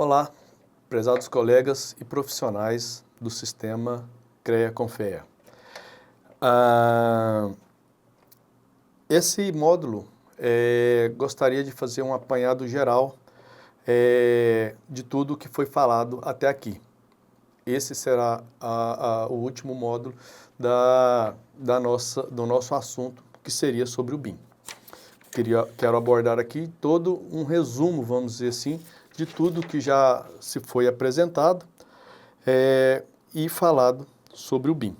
Olá, prezados colegas e profissionais do sistema CREA-CONFEA. Esse módulo, gostaria de fazer um apanhado geral de tudo que foi falado até aqui. Esse será o último módulo do nosso assunto, que seria sobre o BIM. Quero abordar aqui todo um resumo, vamos dizer assim, de tudo que já se foi apresentado e falado sobre o BIM.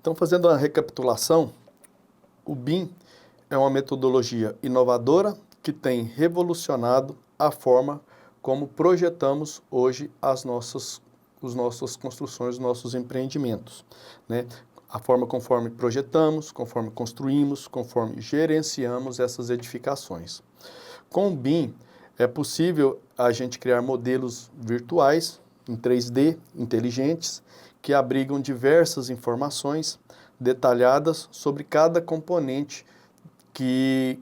Então, fazendo uma recapitulação, o BIM é uma metodologia inovadora que tem revolucionado a forma como projetamos hoje as nossas construções, os nossos empreendimentos, né? A forma conforme projetamos, conforme construímos, conforme gerenciamos essas edificações. Com o BIM, é possível a gente criar modelos virtuais em 3D, inteligentes, que abrigam diversas informações detalhadas sobre cada componente que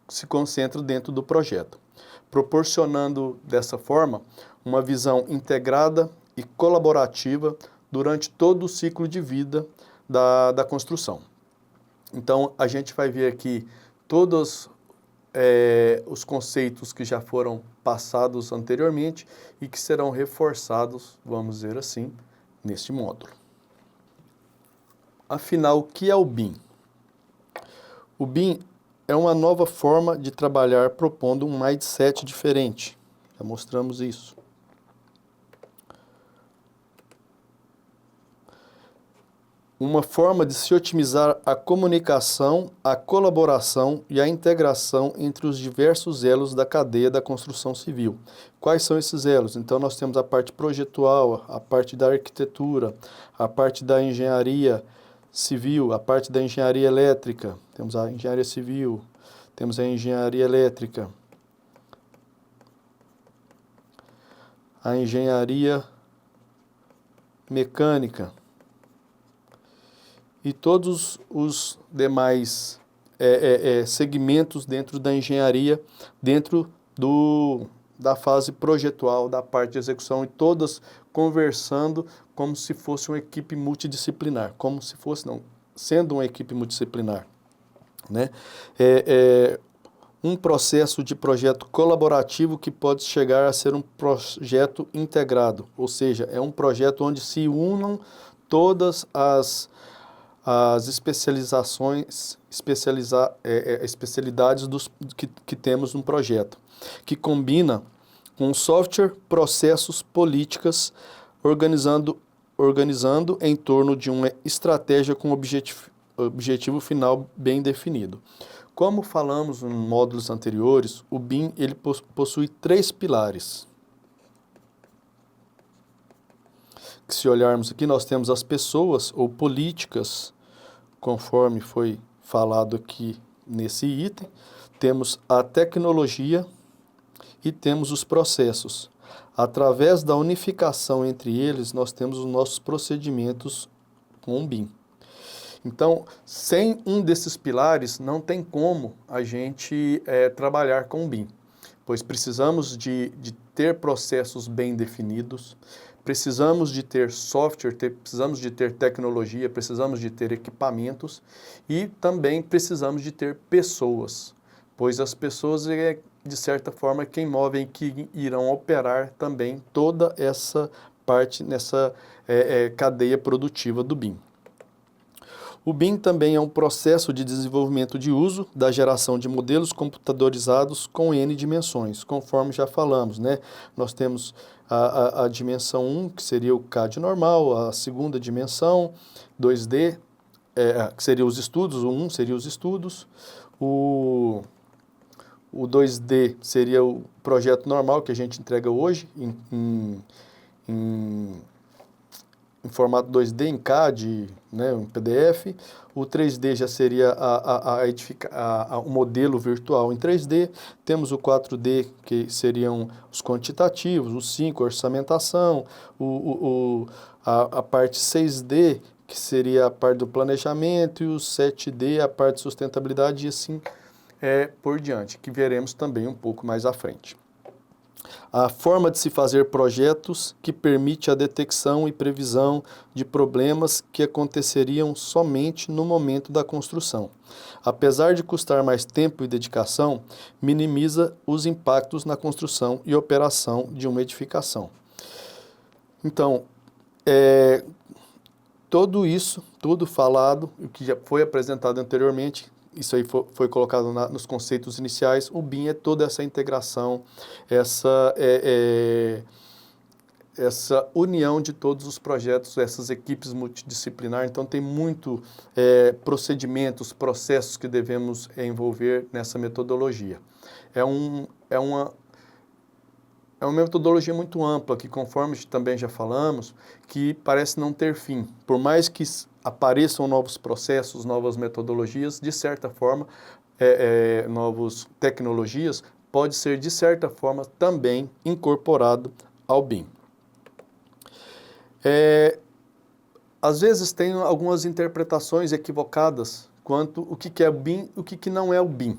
se concentra dentro do projeto, proporcionando dessa forma uma visão integrada e colaborativa durante todo o ciclo de vida da construção. Então, a gente vai ver aqui todos os conceitos que já foram passados anteriormente e que serão reforçados, vamos dizer assim, neste módulo. Afinal, o que é o BIM? O BIM é uma nova forma de trabalhar propondo um mindset diferente. Já mostramos isso. Uma forma de se otimizar a comunicação, a colaboração e a integração entre os diversos elos da cadeia da construção civil. Quais são esses elos? Então, nós temos a parte projetual, a parte da arquitetura, a parte da engenharia civil, a parte da engenharia elétrica, temos a engenharia civil, temos a engenharia elétrica, a engenharia mecânica, e todos os demais segmentos dentro da engenharia, dentro da fase projetual, da parte de execução, e todas conversando como se fosse uma equipe multidisciplinar, sendo uma equipe multidisciplinar, né? Um processo de projeto colaborativo que pode chegar a ser um projeto integrado, ou seja, é um projeto onde se unam todas as especialidades que temos no projeto, que combina com software, processos, políticas, organizando em torno de uma estratégia com objetivo final bem definido. Como falamos em módulos anteriores, o BIM ele possui 3 pilares. Se olharmos aqui, nós temos as pessoas ou políticas, conforme foi falado aqui nesse item, temos a tecnologia e temos os processos. Através da unificação entre eles, nós temos os nossos procedimentos com o BIM. Então, sem um desses pilares, não tem como a gente trabalhar com o BIM, pois precisamos de ter processos bem definidos, precisamos de ter software, precisamos de ter tecnologia, precisamos de ter equipamentos e também precisamos de ter pessoas, pois as pessoas de certa forma, quem move que irão operar também toda essa parte nessa cadeia produtiva do BIM. O BIM também é um processo de desenvolvimento de uso da geração de modelos computadorizados com N dimensões, conforme já falamos, né? Nós temos a dimensão 1, que seria o CAD normal, a segunda dimensão, 2D, que seria os estudos, o 1 seria os estudos, o 2D seria o projeto normal que a gente entrega hoje em formato 2D, em CAD, né, em PDF. O 3D já seria o modelo virtual em 3D. Temos o 4D, que seriam os quantitativos, o 5, a orçamentação, a parte 6D, que seria a parte do planejamento, e o 7D, a parte de sustentabilidade, e assim por diante, que veremos também um pouco mais à frente. A forma de se fazer projetos que permite a detecção e previsão de problemas que aconteceriam somente no momento da construção. Apesar de custar mais tempo e dedicação, minimiza os impactos na construção e operação de uma edificação. Então, tudo falado, o que já foi apresentado anteriormente, isso aí foi colocado nos conceitos iniciais. O BIM é toda essa integração, essa união de todos os projetos, essas equipes multidisciplinares. Então, tem muito procedimentos, processos que devemos envolver nessa metodologia. É uma metodologia muito ampla, que conforme também já falamos, que parece não ter fim. Por mais que apareçam novos processos, novas metodologias, de certa forma, novas tecnologias, pode ser, de certa forma, também incorporado ao BIM. Às vezes tem algumas interpretações equivocadas quanto o que é o BIM e o que não é o BIM.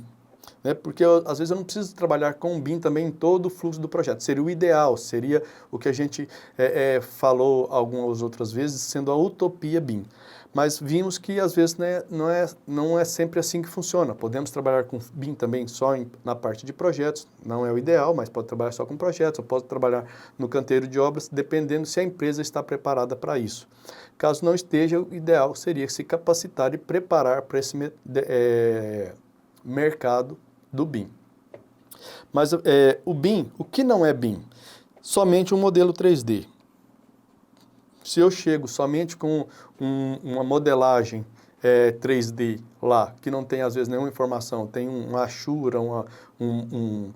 Porque às vezes eu não preciso trabalhar com o BIM também em todo o fluxo do projeto. Seria o ideal, seria o que a gente falou algumas outras vezes, sendo a utopia BIM. Mas vimos que às vezes não é sempre assim que funciona. Podemos trabalhar com BIM também só na parte de projetos, não é o ideal, mas pode trabalhar só com projetos, ou pode trabalhar no canteiro de obras, dependendo se a empresa está preparada para isso. Caso não esteja, o ideal seria se capacitar e preparar para esse mercado do BIM. Mas o BIM, o que não é BIM? Somente um modelo 3D. Se eu chego somente com uma modelagem 3D lá, que não tem às vezes nenhuma informação, tem uma achura, um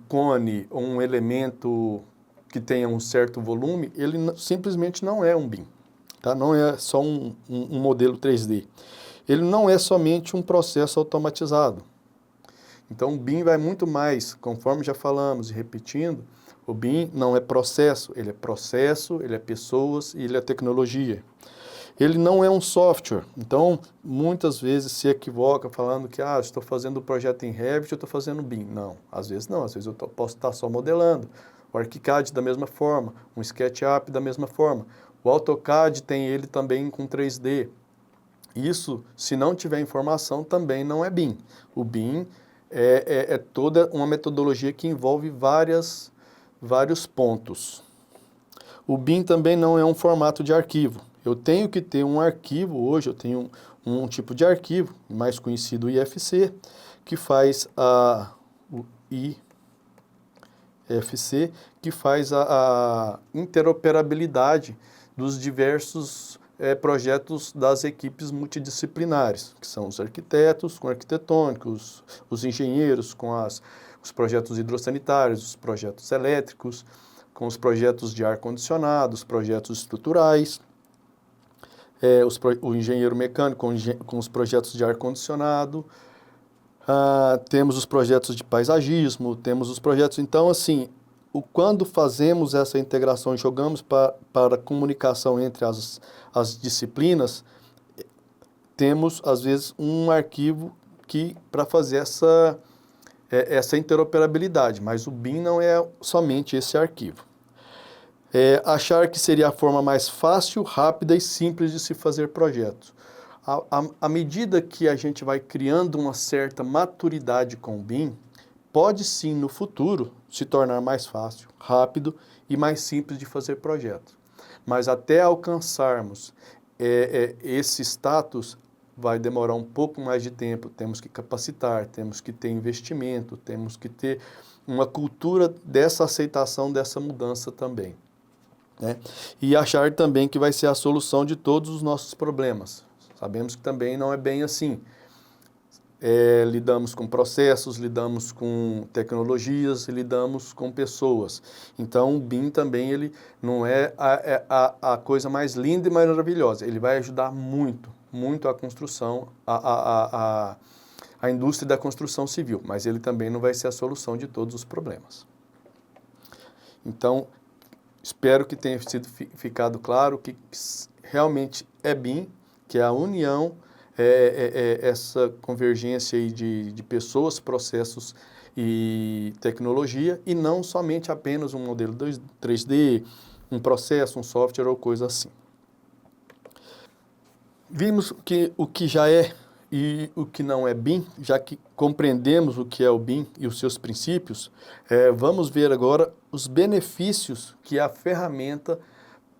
cone ou um elemento que tenha um certo volume, ele simplesmente não é um BIM. Tá? Não é só um modelo 3D. Ele não é somente um processo automatizado. Então, o BIM vai muito mais, conforme já falamos e repetindo, o BIM não é processo, ele é pessoas e ele é tecnologia. Ele não é um software, então muitas vezes se equivoca falando que estou fazendo o projeto em Revit, eu estou fazendo BIM. Não, às vezes eu posso estar só modelando. O ArchiCAD da mesma forma, um SketchUp da mesma forma. O AutoCAD tem ele também com 3D. Isso, se não tiver informação, também não é BIM. O BIM é toda uma metodologia que envolve vários pontos. O BIM também não é um formato de arquivo. Eu tenho que ter um arquivo, hoje eu tenho um tipo de arquivo, mais conhecido IFC, que faz o IFC, que faz a interoperabilidade dos diversos projetos das equipes multidisciplinares, que são os arquitetos com arquitetônicos, os engenheiros com os projetos hidrossanitários, os projetos elétricos, com os projetos de ar-condicionado, os projetos estruturais, o engenheiro mecânico com os projetos de ar-condicionado, temos os projetos de paisagismo, temos os projetos... Então, assim, quando fazemos essa integração e jogamos para a comunicação entre as disciplinas, temos, às vezes, um arquivo para fazer essa interoperabilidade, mas o BIM não é somente esse arquivo. Achar que seria a forma mais fácil, rápida e simples de se fazer projetos. À medida que a gente vai criando uma certa maturidade com o BIM, pode sim, no futuro, se tornar mais fácil, rápido e mais simples de fazer projetos. Mas até alcançarmos esse status, vai demorar um pouco mais de tempo, temos que capacitar, temos que ter investimento, temos que ter uma cultura dessa aceitação, dessa mudança também. E achar também que vai ser a solução de todos os nossos problemas. Sabemos que também não é bem assim. Lidamos com processos, lidamos com tecnologias, lidamos com pessoas. Então, o BIM também ele não é a coisa mais linda e mais maravilhosa. Ele vai ajudar muito, muito a construção, a indústria da construção civil, mas ele também não vai ser a solução de todos os problemas. Então, espero que tenha ficado claro que realmente é BIM, que é a união essa convergência aí de pessoas, processos e tecnologia, e não somente apenas um modelo 3D, um processo, um software ou coisa assim. Vimos que o que já é e o que não é BIM, já que compreendemos o que é o BIM e os seus princípios, vamos ver agora os benefícios que a ferramenta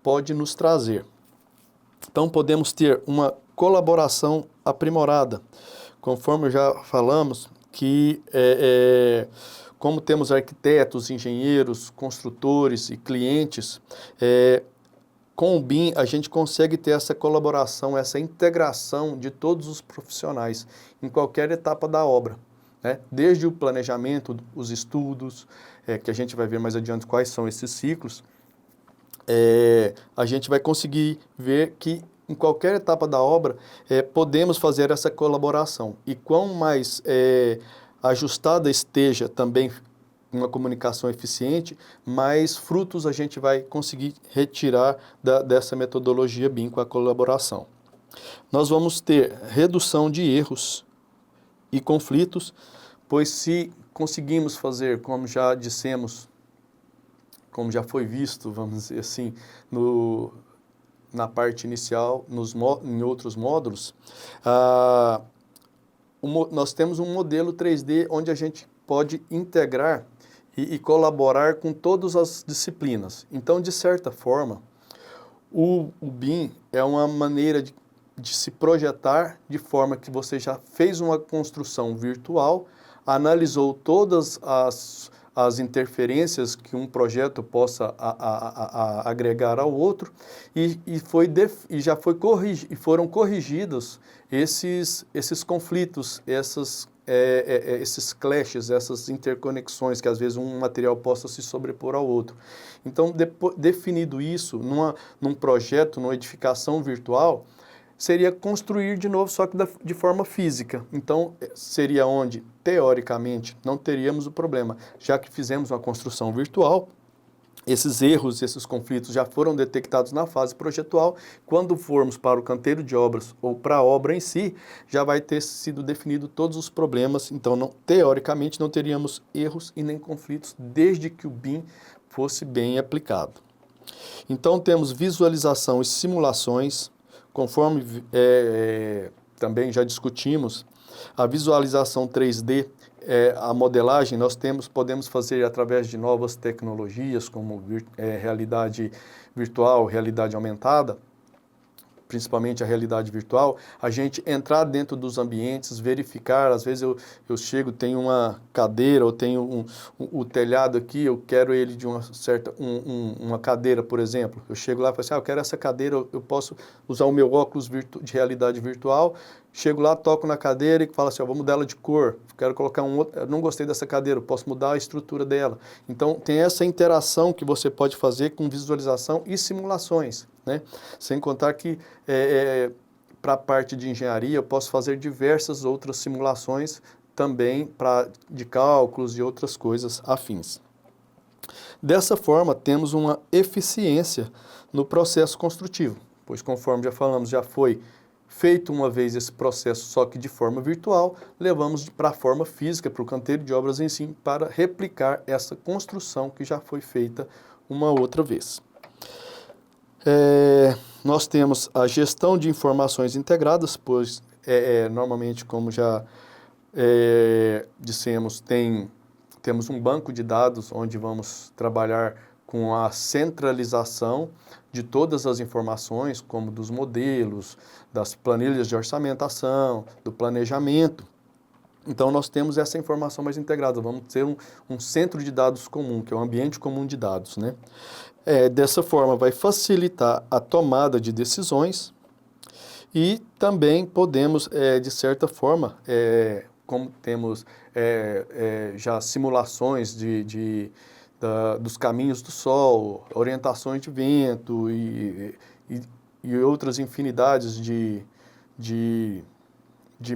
pode nos trazer. Então, podemos ter uma colaboração aprimorada, conforme já falamos, que como temos arquitetos, engenheiros, construtores e clientes, com o BIM, a gente consegue ter essa colaboração, essa integração de todos os profissionais em qualquer etapa da obra, né? Desde o planejamento, os estudos, que a gente vai ver mais adiante quais são esses ciclos, a gente vai conseguir ver que em qualquer etapa da obra podemos fazer essa colaboração. E quanto mais ajustada esteja também uma comunicação eficiente, mais frutos a gente vai conseguir retirar dessa metodologia BIM com a colaboração. Nós vamos ter redução de erros e conflitos, pois se conseguimos fazer, como já dissemos, como já foi visto, vamos dizer assim, na parte inicial, em outros módulos, nós temos um modelo 3D onde a gente pode integrar e colaborar com todas as disciplinas. Então, de certa forma, o BIM é uma maneira de se projetar de forma que você já fez uma construção virtual, analisou todas as interferências que um projeto possa agregar ao outro e foram corrigidos esses conflitos, esses clashes, essas interconexões que às vezes um material possa se sobrepor ao outro. Então, definido isso num projeto, numa edificação virtual, seria construir de novo, só que de forma física. Então, seria onde, teoricamente, não teríamos o problema, já que fizemos uma construção virtual. Esses erros, esses conflitos já foram detectados na fase projetual. Quando formos para o canteiro de obras ou para a obra em si, já vai ter sido definido todos os problemas. Então, teoricamente, não teríamos erros e nem conflitos, desde que o BIM fosse bem aplicado. Então, temos visualização e simulações, conforme também já discutimos. A visualização 3D, a modelagem, podemos fazer através de novas tecnologias, como realidade virtual, realidade aumentada, principalmente a realidade virtual, a gente entrar dentro dos ambientes, verificar, às vezes eu chego, tenho uma cadeira, ou tenho o telhado aqui, eu quero ele de uma cadeira, por exemplo. Eu chego lá e falo assim, eu quero essa cadeira, eu posso usar o meu óculos de realidade virtual, chego lá, toco na cadeira e falo assim, vou mudar ela de cor, quero colocar eu não gostei dessa cadeira, eu posso mudar a estrutura dela. Então, tem essa interação que você pode fazer com visualização e simulações, né? Sem contar que, para a parte de engenharia, eu posso fazer diversas outras simulações também de cálculos e outras coisas afins. Dessa forma, temos uma eficiência no processo construtivo, pois conforme já falamos, já foi feito uma vez esse processo, só que de forma virtual, levamos para a forma física, para o canteiro de obras em si, para replicar essa construção que já foi feita uma outra vez. Nós temos a gestão de informações integradas, pois normalmente, como já dissemos, temos um banco de dados onde vamos trabalhar com a centralização de todas as informações, como dos modelos, das planilhas de orçamentação, do planejamento. Então, nós temos essa informação mais integrada, vamos ter um centro de dados comum, que é um ambiente comum de dados, né? Dessa forma, vai facilitar a tomada de decisões e também podemos, de certa forma, como temos já simulações dos caminhos do Sol, orientações de vento e outras infinidades de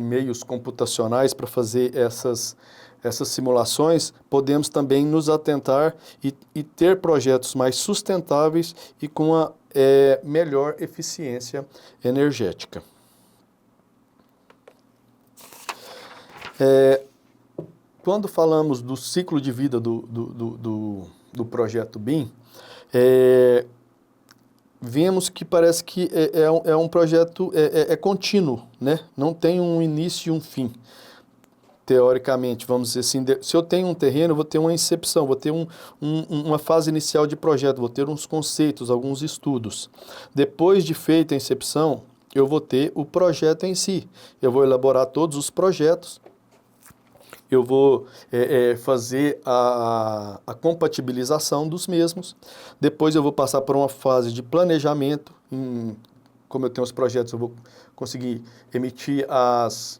meios computacionais para fazer essas simulações, podemos também nos atentar e ter projetos mais sustentáveis e com a melhor eficiência energética. Quando falamos do ciclo de vida do projeto BIM, vemos que parece que é um projeto contínuo, né? Não tem um início e um fim. Teoricamente, vamos dizer assim, se eu tenho um terreno, eu vou ter uma incepção, vou ter uma fase inicial de projeto, vou ter uns conceitos, alguns estudos. Depois de feita a incepção, eu vou ter o projeto em si. Eu vou elaborar todos os projetos, eu vou fazer a compatibilização dos mesmos. Depois eu vou passar por uma fase de planejamento. Como eu tenho os projetos, eu vou conseguir emitir as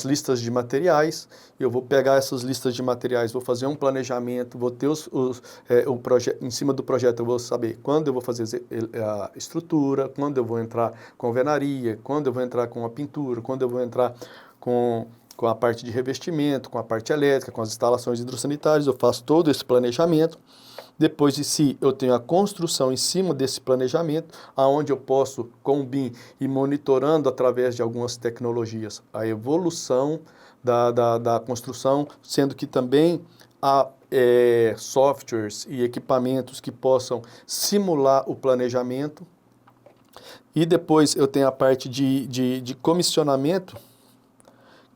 listas de materiais. Eu vou pegar essas listas de materiais, vou fazer um planejamento, vou ter o projeto. Em cima do projeto eu vou saber quando eu vou fazer a estrutura, quando eu vou entrar com a alvenaria, quando eu vou entrar com a pintura, quando eu vou entrar com a parte de revestimento, com a parte elétrica, com as instalações hidrossanitárias. Eu faço todo esse planejamento. Depois de si, eu tenho a construção em cima desse planejamento, aonde eu posso, com o BIM, ir monitorando através de algumas tecnologias a evolução da construção, sendo que também há softwares e equipamentos que possam simular o planejamento. E depois eu tenho a parte de comissionamento,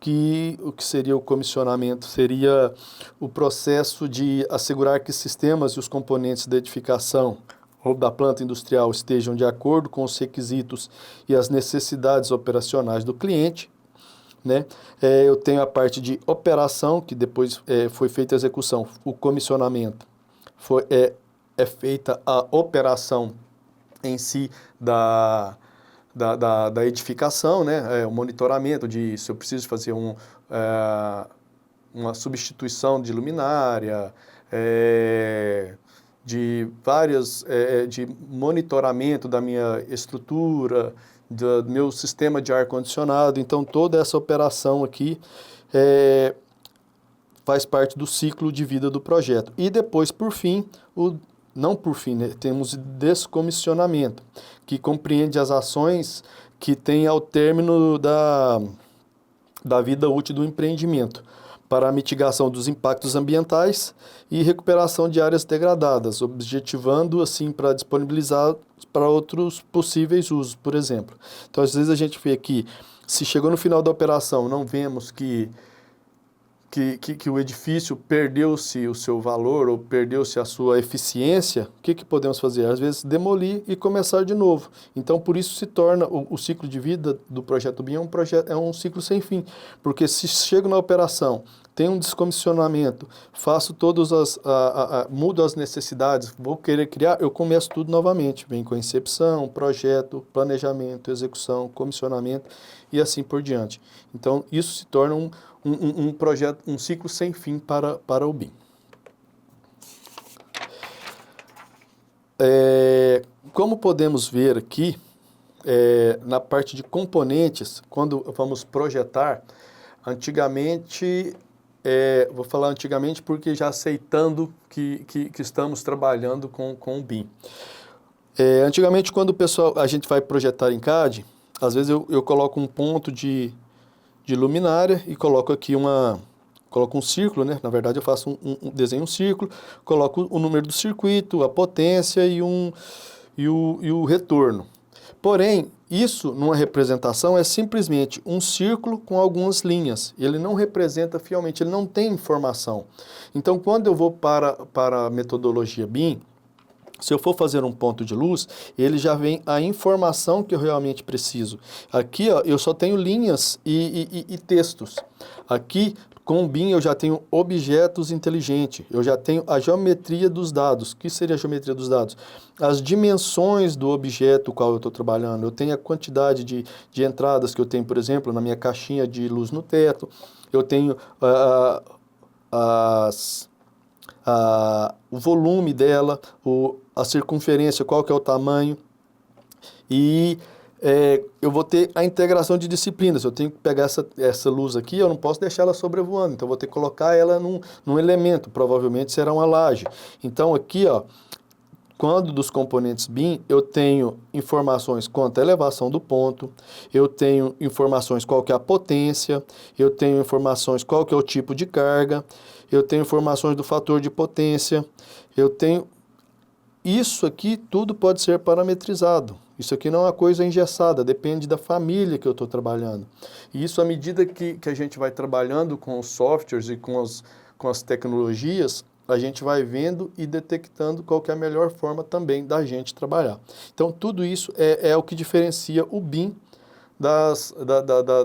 que o que seria o comissionamento? Seria o processo de assegurar que os sistemas e os componentes da edificação ou da planta industrial estejam de acordo com os requisitos e as necessidades operacionais do cliente, né? Eu tenho a parte de operação, que depois foi feita a execução, o comissionamento, é feita a operação em si da edificação, né? O monitoramento de se eu preciso fazer uma substituição de luminária, de monitoramento da minha estrutura, do meu sistema de ar-condicionado. Então, toda essa operação aqui faz parte do ciclo de vida do projeto. E depois, por fim, não por fim, né? Temos descomissionamento, que compreende as ações que tem ao término da vida útil do empreendimento, para a mitigação dos impactos ambientais e recuperação de áreas degradadas, objetivando, assim, para disponibilizar para outros possíveis usos, por exemplo. Então, às vezes a gente vê que, se chegou no final da operação, não vemos que o edifício perdeu-se o seu valor ou perdeu-se a sua eficiência, o que podemos fazer? Às vezes demolir e começar de novo. Então, por isso se torna o ciclo de vida do projeto BIM é um ciclo sem fim, porque se chego na operação, tem um descomissionamento, faço mudo as necessidades, vou querer criar, eu começo tudo novamente. Vem com a incepção, projeto, planejamento, execução, comissionamento e assim por diante. Então, isso se torna um projeto, um ciclo sem fim para o BIM. Como podemos ver aqui, na parte de componentes, quando vamos projetar, antigamente, vou falar antigamente porque já aceitando que estamos trabalhando com o BIM. Antigamente, quando a gente vai projetar em CAD, às vezes eu coloco um ponto de luminária e coloco aqui coloco um círculo, né? Na verdade eu faço desenho um círculo, coloco o número do circuito, a potência e o retorno. Porém, isso numa representação é simplesmente um círculo com algumas linhas. Ele não representa fielmente, ele não tem informação. Então, quando eu vou para a metodologia BIM, se eu for fazer um ponto de luz, ele já vem a informação que eu realmente preciso. Aqui, ó, eu só tenho linhas e textos. Aqui, com o BIM, eu já tenho objetos inteligentes. Eu já tenho a geometria dos dados. O que seria a geometria dos dados? As dimensões do objeto qual eu estou trabalhando. Eu tenho a quantidade de entradas que eu tenho, por exemplo, na minha caixinha de luz no teto. Eu tenho o volume dela, a circunferência, qual que é o tamanho, e eu vou ter a integração de disciplinas. Eu tenho que pegar essa luz aqui, eu não posso deixar ela sobrevoando, então eu vou ter que colocar ela num elemento, provavelmente será uma laje. Então aqui, ó, quando dos componentes BIM, eu tenho informações quanto à elevação do ponto, eu tenho informações qual que é a potência, eu tenho informações qual que é o tipo de carga, eu tenho informações do fator de potência, eu tenho... Isso aqui tudo pode ser parametrizado. Isso aqui não é uma coisa engessada, depende da família que eu estou trabalhando. E isso, à medida que a gente vai trabalhando com os softwares e com as tecnologias, a gente vai vendo e detectando qual que é a melhor forma também da gente trabalhar. Então, tudo isso é o que diferencia o BIM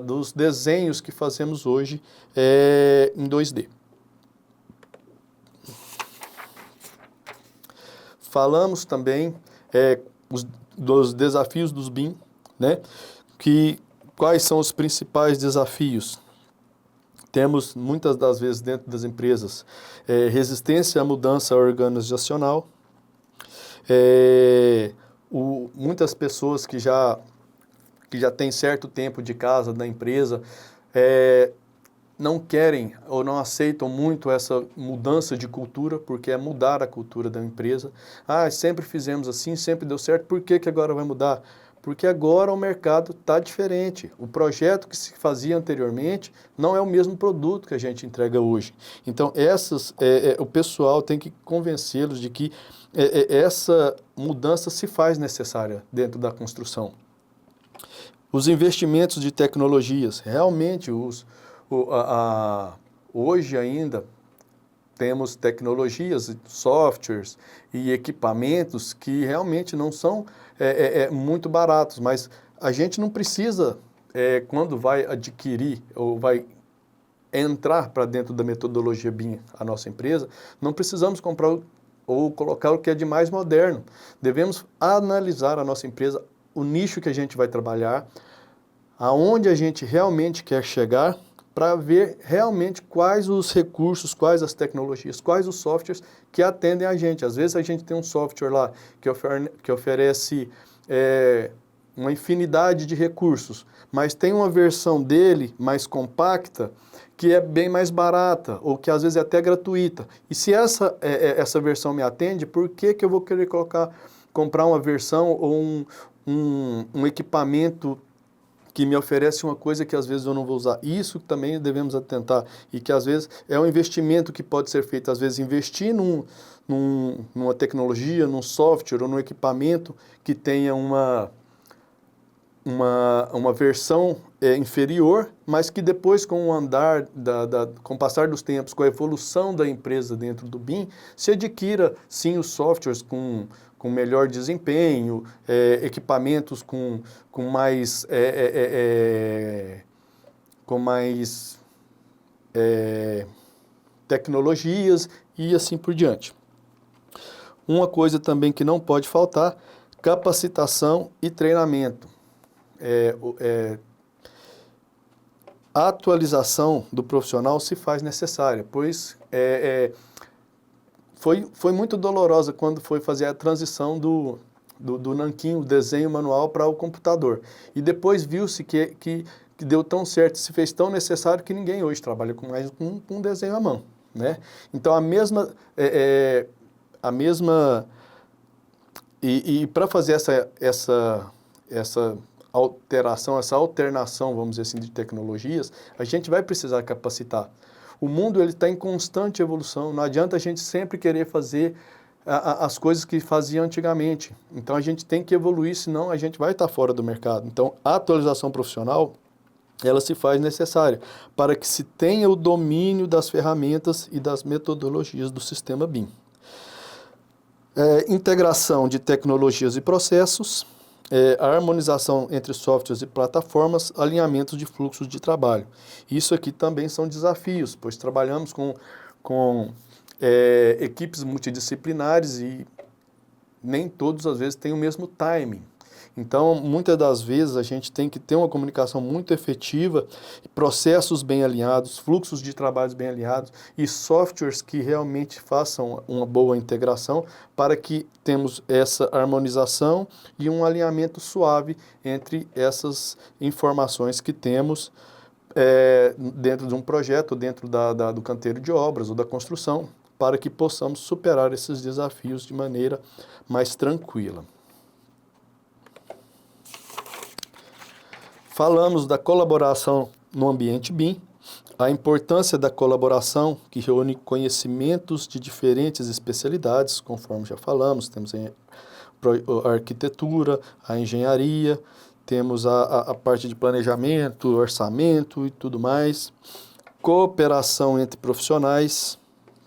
dos desenhos que fazemos hoje em 2D. Falamos também dos desafios dos BIM, né? Quais são os principais desafios? Temos, muitas das vezes, dentro das empresas, resistência à mudança organizacional, muitas pessoas que já têm certo tempo de casa da empresa, não querem ou não aceitam muito essa mudança de cultura, porque é mudar a cultura da empresa. Sempre fizemos assim, sempre deu certo, por que agora vai mudar? Porque agora o mercado está diferente. O projeto que se fazia anteriormente não é o mesmo produto que a gente entrega hoje. Então, o pessoal tem que convencê-los de que essa mudança se faz necessária dentro da construção. Os investimentos de tecnologias, realmente hoje ainda temos tecnologias, softwares e equipamentos que realmente não são muito baratos, mas a gente não precisa, quando vai adquirir ou vai entrar para dentro da metodologia BIM a nossa empresa, não precisamos comprar ou colocar o que é de mais moderno. Devemos analisar a nossa empresa, o nicho que a gente vai trabalhar, aonde a gente realmente quer chegar, para ver realmente quais os recursos, quais as tecnologias, quais os softwares que atendem a gente. Às vezes a gente tem um software lá que oferece uma infinidade de recursos, mas tem uma versão dele mais compacta que é bem mais barata, ou que às vezes é até gratuita. E se essa versão me atende, por que eu vou querer comprar uma versão ou um equipamento que me oferece uma coisa que às vezes eu não vou usar? Isso também devemos atentar, e que às vezes é um investimento que pode ser feito, às vezes investir numa tecnologia, num software ou num equipamento que tenha uma versão inferior, mas que depois, com o andar, com o passar dos tempos, com a evolução da empresa dentro do BIM, se adquira sim os softwares com melhor desempenho, equipamentos com mais tecnologias e assim por diante. Uma coisa também que não pode faltar, capacitação e treinamento. A atualização do profissional se faz necessária, pois foi muito dolorosa quando foi fazer a transição do nanquim, o desenho manual, para o computador. E depois viu-se que deu tão certo, se fez tão necessário que ninguém hoje trabalha com mais um desenho à mão, né? Então, e para fazer essa alteração, essa alternação, vamos dizer assim, de tecnologias, a gente vai precisar capacitar. O mundo está em constante evolução, não adianta a gente sempre querer fazer as coisas que fazia antigamente. Então a gente tem que evoluir, senão a gente vai estar fora do mercado. Então a atualização profissional, ela se faz necessária para que se tenha o domínio das ferramentas e das metodologias do sistema BIM. Integração de tecnologias e processos, a harmonização entre softwares e plataformas, alinhamento de fluxos de trabalho. Isso aqui também são desafios, pois trabalhamos com equipes multidisciplinares e nem todos, às vezes, têm o mesmo timing. Então, muitas das vezes, a gente tem que ter uma comunicação muito efetiva, processos bem alinhados, fluxos de trabalhos bem alinhados e softwares que realmente façam uma boa integração para que temos essa harmonização e um alinhamento suave entre essas informações que temos dentro de um projeto, dentro do canteiro de obras ou da construção, para que possamos superar esses desafios de maneira mais tranquila. Falamos da colaboração no ambiente BIM, a importância da colaboração, que reúne conhecimentos de diferentes especialidades, conforme já falamos, temos a arquitetura, a engenharia, temos a parte de planejamento, orçamento e tudo mais, cooperação entre profissionais,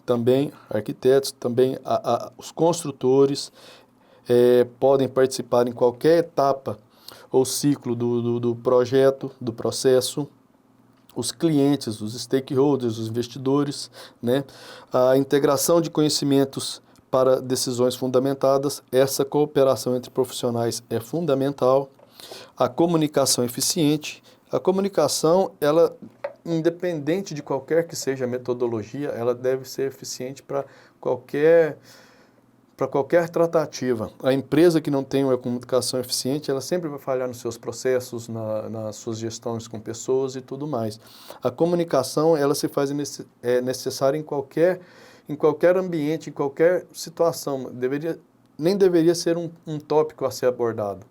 também arquitetos, também os construtores podem participar em qualquer etapa ou ciclo do projeto, do processo, os clientes, os stakeholders, os investidores, né? A integração de conhecimentos para decisões fundamentadas, essa cooperação entre profissionais é fundamental. A comunicação eficiente, a comunicação, ela, independente de qualquer que seja a metodologia, ela deve ser eficiente para qualquer tratativa. A empresa que não tem uma comunicação eficiente, ela sempre vai falhar nos seus processos, nas suas gestões com pessoas e tudo mais. A comunicação, ela se faz necessária em qualquer ambiente, em qualquer situação. Nem deveria ser um tópico a ser abordado,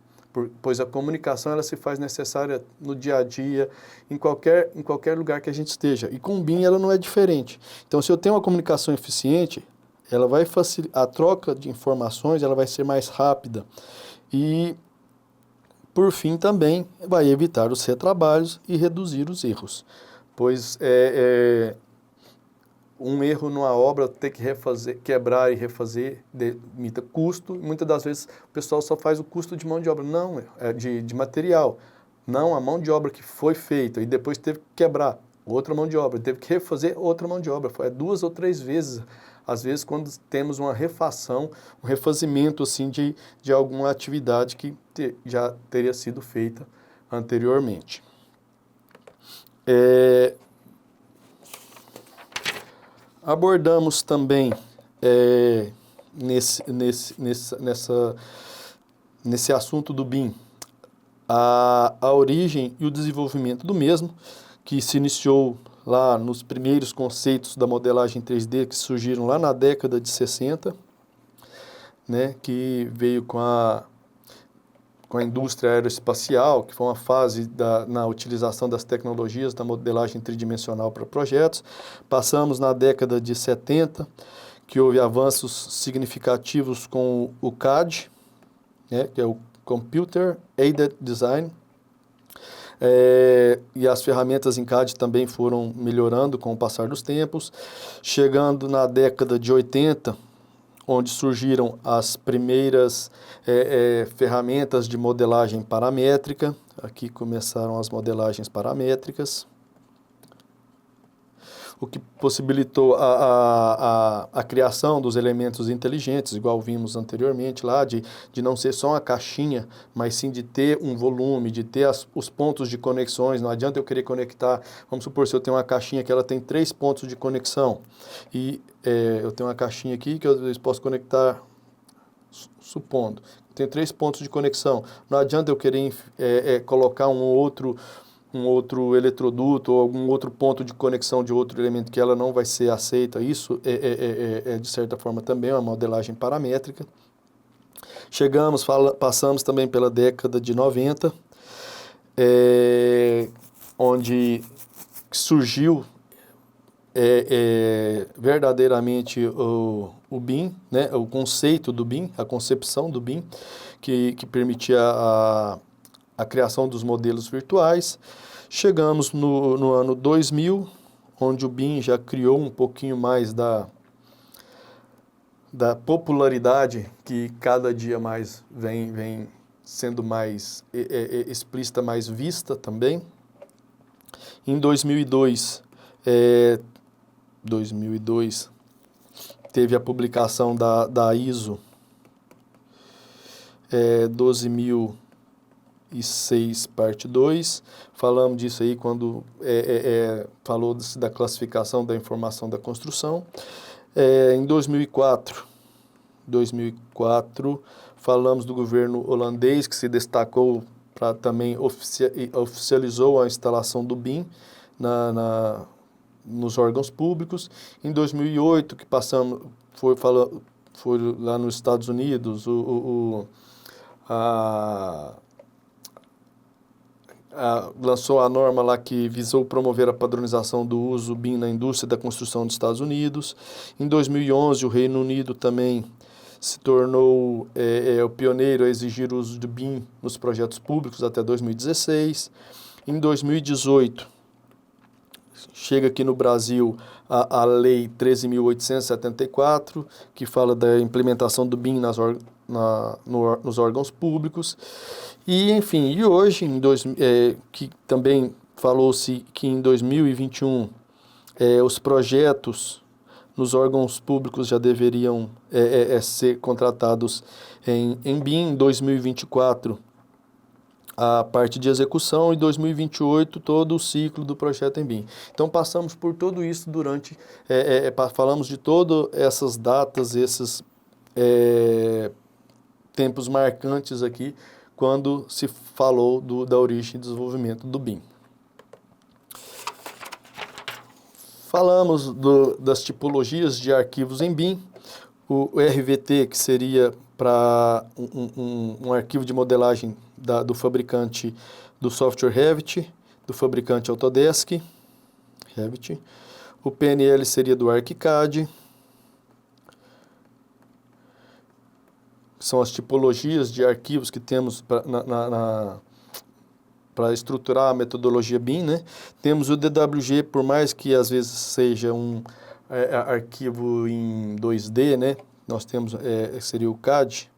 pois a comunicação, ela se faz necessária no dia a dia, em qualquer lugar que a gente esteja. E com o BIM, ela não é diferente. Então, se eu tenho uma comunicação eficiente, ela vai facilitar, a troca de informações, ela vai ser mais rápida e, por fim, também vai evitar os retrabalhos e reduzir os erros, pois um erro numa obra, ter que quebrar e refazer, limita custo, e muitas das vezes o pessoal só faz o custo de mão de obra, não, de material, não a mão de obra que foi feita e depois teve que quebrar, outra mão de obra, teve que refazer outra mão de obra, foi 2 ou 3 vezes. Às vezes, quando temos uma refação, um refazimento assim, de alguma atividade que já teria sido feita anteriormente. Abordamos também, nesse assunto do BIM, a origem e o desenvolvimento do mesmo, que se iniciou lá nos primeiros conceitos da modelagem 3D que surgiram lá na década de 60, né, que veio com a indústria aeroespacial, que foi uma fase na utilização das tecnologias da modelagem tridimensional para projetos. Passamos na década de 70, que houve avanços significativos com o CAD, né, que é o Computer Aided Design, e as ferramentas em CAD também foram melhorando com o passar dos tempos, chegando na década de 80, onde surgiram as primeiras ferramentas de modelagem paramétrica. Aqui começaram as modelagens paramétricas, o que possibilitou a criação dos elementos inteligentes, igual vimos anteriormente lá, de não ser só uma caixinha, mas sim de ter um volume, de ter os pontos de conexões. Não adianta eu querer conectar, vamos supor, se eu tenho uma caixinha que ela tem 3 pontos de conexão, e eu tenho uma caixinha aqui que eu posso conectar, supondo, tenho 3 pontos de conexão, não adianta eu querer colocar um outro eletroduto ou algum outro ponto de conexão de outro elemento que ela não vai ser aceita. Isso de certa forma, também uma modelagem paramétrica. Passamos também pela década de 90, onde surgiu verdadeiramente o BIM, né, o conceito do BIM, a concepção do BIM, que permitia a criação dos modelos virtuais. Chegamos no ano 2000, onde o BIM já criou um pouquinho mais da popularidade, que cada dia mais vem sendo mais explícita, mais vista também. Em 2002, teve a publicação da ISO 12.006, parte 2, falamos disso aí quando falou da classificação da informação da construção. Em 2004, falamos do governo holandês, que se destacou para também oficializou a instalação do BIM nos órgãos públicos. Em 2008, que passamos, foi lá nos Estados Unidos, lançou a norma lá que visou promover a padronização do uso BIM na indústria da construção dos Estados Unidos. Em 2011, o Reino Unido também se tornou o pioneiro a exigir o uso do BIM nos projetos públicos até 2016. Em 2018, chega aqui no Brasil a Lei 13.874, que fala da implementação do BIM nos órgãos públicos. E, enfim, e hoje, que também falou-se que em 2021 os projetos nos órgãos públicos já deveriam ser contratados em BIM. Em 2024, a parte de execução, e 2028 todo o ciclo do projeto em BIM. Então passamos por tudo isso falamos de todas essas datas, esses tempos marcantes aqui, quando se falou da origem e desenvolvimento do BIM. Falamos das tipologias de arquivos em BIM, o RVT, que seria para um arquivo de modelagem do fabricante do software Revit, do fabricante Autodesk, Revit. O PNL seria do ArchiCAD. São as tipologias de arquivos que temos para estruturar a metodologia BIM, né? Temos o DWG, por mais que às vezes seja um arquivo em 2D, né? Nós temos, seria o CAD,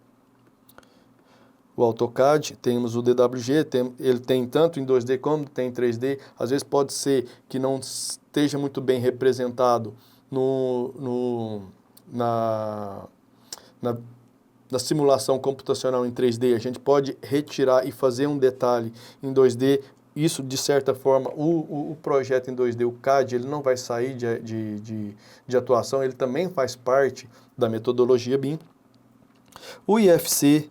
o AutoCAD, temos o DWG, ele tem tanto em 2D como tem em 3D. Às vezes pode ser que não esteja muito bem representado na simulação computacional em 3D. A gente pode retirar e fazer um detalhe em 2D. Isso, de certa forma, o projeto em 2D, o CAD, ele não vai sair de atuação, ele também faz parte da metodologia BIM. O IFC,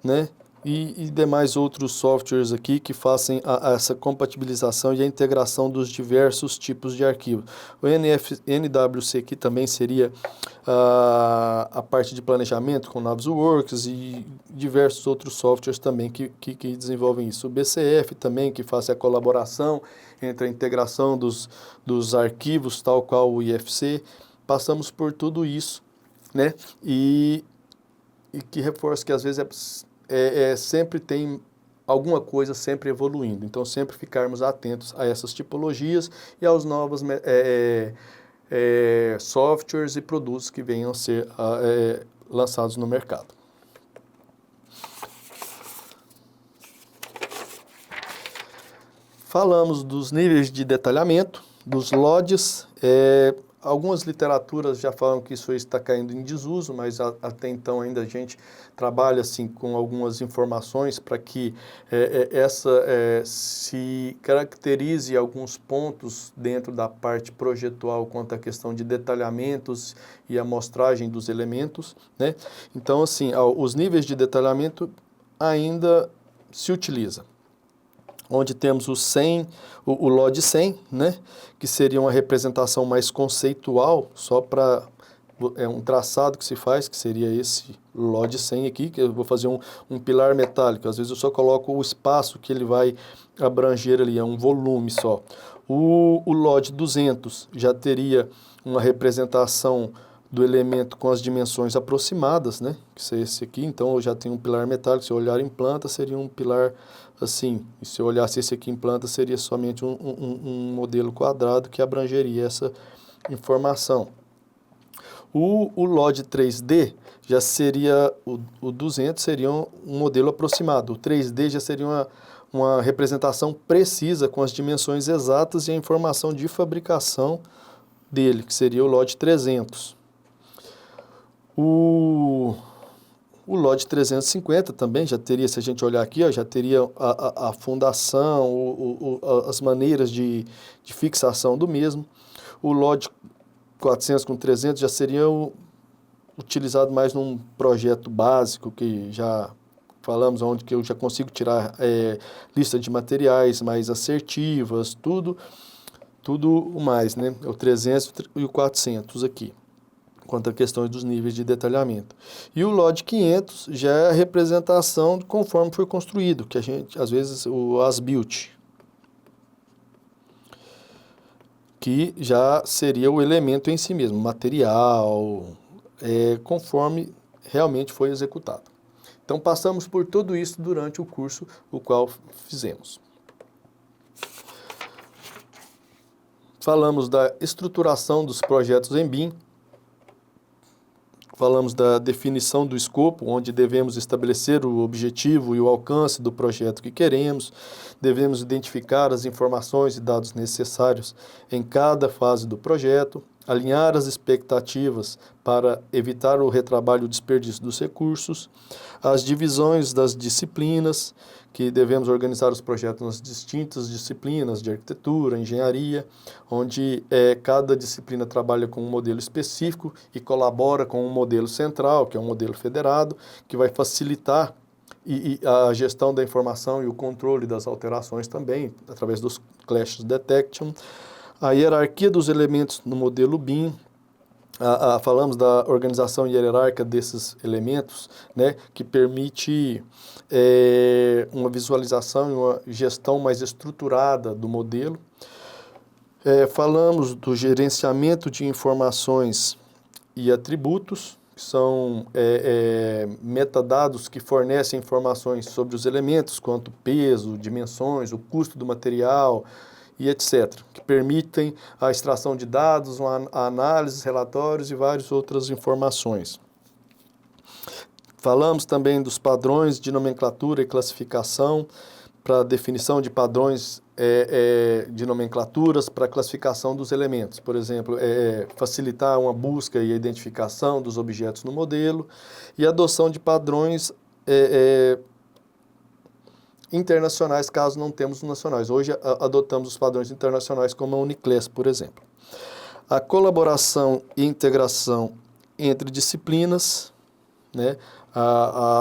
né, e demais outros softwares aqui que fazem essa compatibilização e a integração dos diversos tipos de arquivos. O NWC aqui também seria a parte de planejamento com Navisworks e diversos outros softwares também que desenvolvem isso. O BCF também, que faz a colaboração entre a integração dos arquivos, tal qual o IFC. Passamos por tudo isso, né? E que reforça que às vezes sempre tem alguma coisa sempre evoluindo. Então, sempre ficarmos atentos a essas tipologias e aos novos softwares e produtos que venham a ser lançados no mercado. Falamos dos níveis de detalhamento, dos LODs. Algumas literaturas já falam que isso está caindo em desuso, mas até então ainda a gente trabalha assim, com algumas informações para que se caracterize alguns pontos dentro da parte projetual quanto à questão de detalhamentos e amostragem dos elementos, né? Então, assim, os níveis de detalhamento ainda se utiliza. Onde temos o LOD 100, né, que seria uma representação mais conceitual, só para um traçado que se faz, que seria esse LOD 100 aqui, que eu vou fazer um pilar metálico. Às vezes eu só coloco o espaço que ele vai abranger ali, é um volume só. O LOD 200 já teria uma representação do elemento com as dimensões aproximadas, né, que seria esse aqui. Então eu já tenho um pilar metálico. Se eu olhar em planta, seria um pilar assim, e se eu olhasse esse aqui em planta, seria somente um modelo quadrado que abrangeria essa informação. O LOD 3D já seria, o 200 seria um modelo aproximado, o 3D já seria uma representação precisa com as dimensões exatas e a informação de fabricação dele, que seria o LOD 300. O LOD 350 também já teria, se a gente olhar aqui, já teria a fundação, as maneiras de fixação do mesmo. O LOD 400 com 300 já seria utilizado mais num projeto básico, que já falamos, onde que eu já consigo tirar lista de materiais mais assertivas, tudo tudo o mais, né? O 300 e o 400 aqui, quanto a questões dos níveis de detalhamento. E o LOD 500 já é a representação conforme foi construído, que a gente, às vezes, o as-built, que já seria o elemento em si mesmo, material, conforme realmente foi executado. Então, passamos por tudo isso durante o curso o qual fizemos. Falamos da estruturação dos projetos em BIM, falamos da definição do escopo, onde devemos estabelecer o objetivo e o alcance do projeto que queremos, devemos identificar as informações e dados necessários em cada fase do projeto, alinhar as expectativas para evitar o retrabalho e o desperdício dos recursos, as divisões das disciplinas, que devemos organizar os projetos nas distintas disciplinas de arquitetura, engenharia, onde cada disciplina trabalha com um modelo específico e colabora com um modelo central, que é um modelo federado, que vai facilitar e a gestão da informação e o controle das alterações também, através dos Clash Detection. A hierarquia dos elementos no modelo BIM, falamos da organização hierárquica desses elementos, né, que permite uma visualização e uma gestão mais estruturada do modelo. Falamos do gerenciamento de informações e atributos, que são metadados que fornecem informações sobre os elementos, quanto peso, dimensões, o custo do material, e etc., que permitem a extração de dados, a análise, relatórios e várias outras informações. Falamos também dos padrões de nomenclatura e classificação, para definição de padrões de nomenclaturas para classificação dos elementos. Por exemplo, facilitar uma busca e a identificação dos objetos no modelo e adoção de padrões internacionais, caso não temos nacionais. Hoje adotamos os padrões internacionais como a Uniclass, por exemplo. A colaboração e integração entre disciplinas, né,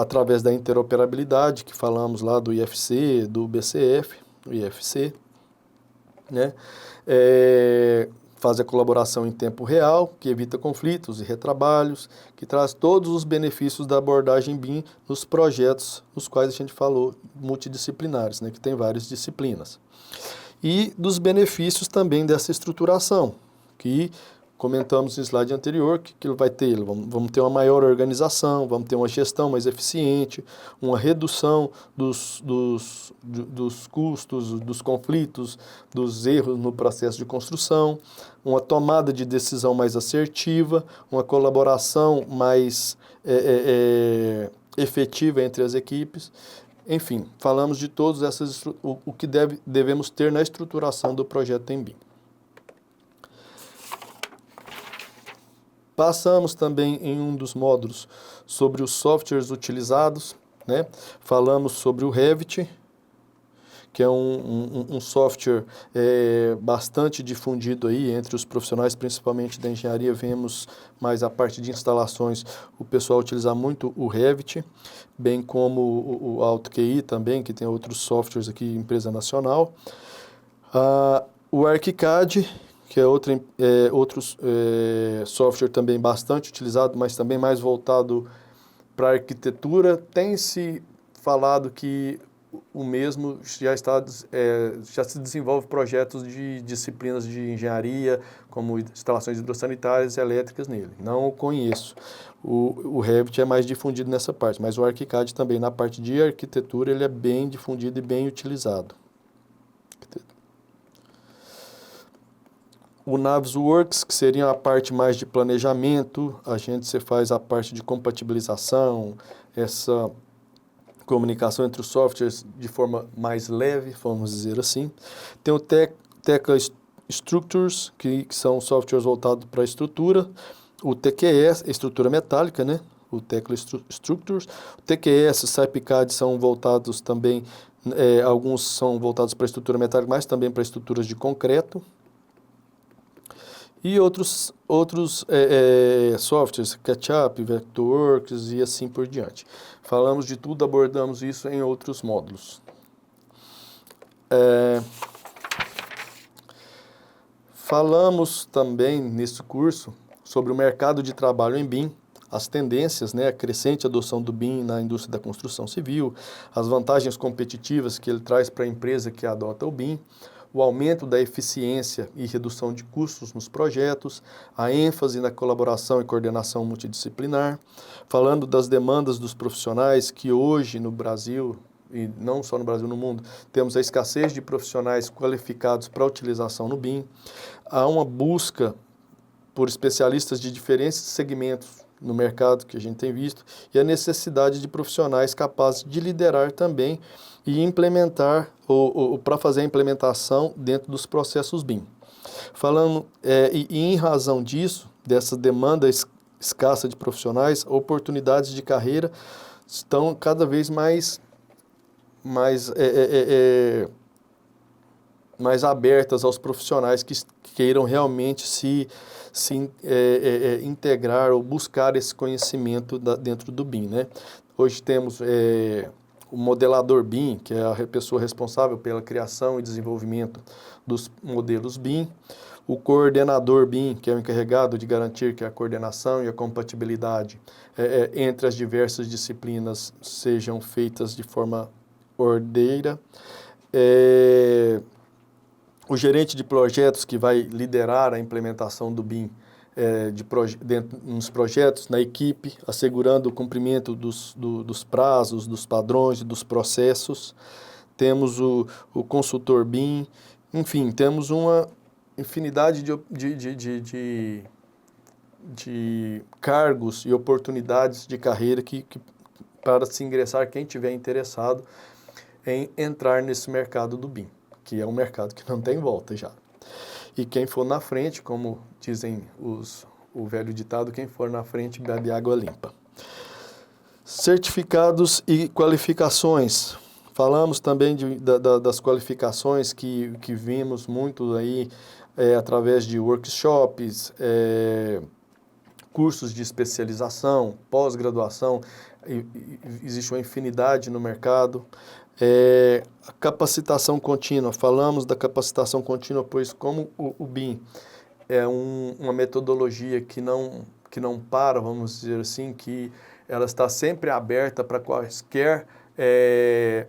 através da interoperabilidade, que falamos lá do IFC, do BCF, o IFC, né, faz a colaboração em tempo real, que evita conflitos e retrabalhos, que traz todos os benefícios da abordagem BIM nos projetos nos quais a gente falou, multidisciplinares, né, que tem várias disciplinas. E dos benefícios também dessa estruturação, que comentamos no slide anterior, que vai ter, vamos ter uma maior organização, vamos ter uma gestão mais eficiente, uma redução dos custos, dos conflitos, dos erros no processo de construção, uma tomada de decisão mais assertiva, uma colaboração mais efetiva entre as equipes. Enfim, falamos de todos o que devemos ter na estruturação do projeto em BIM. Passamos também em um dos módulos sobre os softwares utilizados, né? Falamos sobre o Revit, que é um software bastante difundido aí entre os profissionais, principalmente da engenharia. Vemos mais a parte de instalações, o pessoal utilizar muito o Revit, bem como o AutoQI também, que tem outros softwares aqui, empresa nacional. O ArchiCAD, que é outro software também bastante utilizado, mas também mais voltado para a arquitetura. Tem-se falado que o mesmo já se desenvolve projetos de disciplinas de engenharia, como instalações hidrossanitárias e elétricas nele. Não o conheço. O Revit é mais difundido nessa parte, mas o ArchiCAD também, na parte de arquitetura, ele é bem difundido e bem utilizado. O Navisworks, que seria a parte mais de planejamento, você faz a parte de compatibilização, essa comunicação entre os softwares de forma mais leve, vamos dizer assim. Tem o Tekla Structures, que são softwares voltados para a estrutura. O TQS, estrutura metálica, né? O Tekla Structures. O TQS, o SAPCAD são voltados também, alguns são voltados para a estrutura metálica, mas também para estruturas de concreto. E outros softwares, SketchUp, Vectorworks e assim por diante. Falamos de tudo, abordamos isso em outros módulos. Falamos também nesse curso sobre o mercado de trabalho em BIM, as tendências, né, a crescente adoção do BIM na indústria da construção civil, as vantagens competitivas que ele traz para a empresa que adota o BIM, o aumento da eficiência e redução de custos nos projetos, a ênfase na colaboração e coordenação multidisciplinar, falando das demandas dos profissionais que hoje no Brasil, e não só no Brasil, no mundo, temos a escassez de profissionais qualificados para utilização no BIM, há uma busca por especialistas de diferentes segmentos no mercado que a gente tem visto, e a necessidade de profissionais capazes de liderar também e implementar, ou para fazer a implementação dentro dos processos BIM. Falando, e em razão disso, dessa demanda escassa de profissionais, oportunidades de carreira estão cada vez mais abertas aos profissionais que queiram realmente se integrar ou buscar esse conhecimento dentro do BIM, né? Hoje temos o modelador BIM, que é a pessoa responsável pela criação e desenvolvimento dos modelos BIM, o coordenador BIM, que é o encarregado de garantir que a coordenação e a compatibilidade entre as diversas disciplinas sejam feitas de forma ordeira, o gerente de projetos que vai liderar a implementação do BIM nos projetos, na equipe, assegurando o cumprimento dos prazos, dos padrões e dos processos. Temos o consultor BIM, enfim, temos uma infinidade de cargos e oportunidades de carreira para se ingressar, quem tiver interessado em entrar nesse mercado do BIM, que é um mercado que não tem volta já. E quem for na frente, como dizem o velho ditado, quem for na frente bebe água limpa. Certificados e qualificações. Falamos também das qualificações que vimos muito aí através de workshops, cursos de especialização, pós-graduação, existe uma infinidade no mercado. A capacitação contínua, falamos da capacitação contínua, pois como o BIM é uma metodologia que não para, vamos dizer assim, que ela está sempre aberta para quaisquer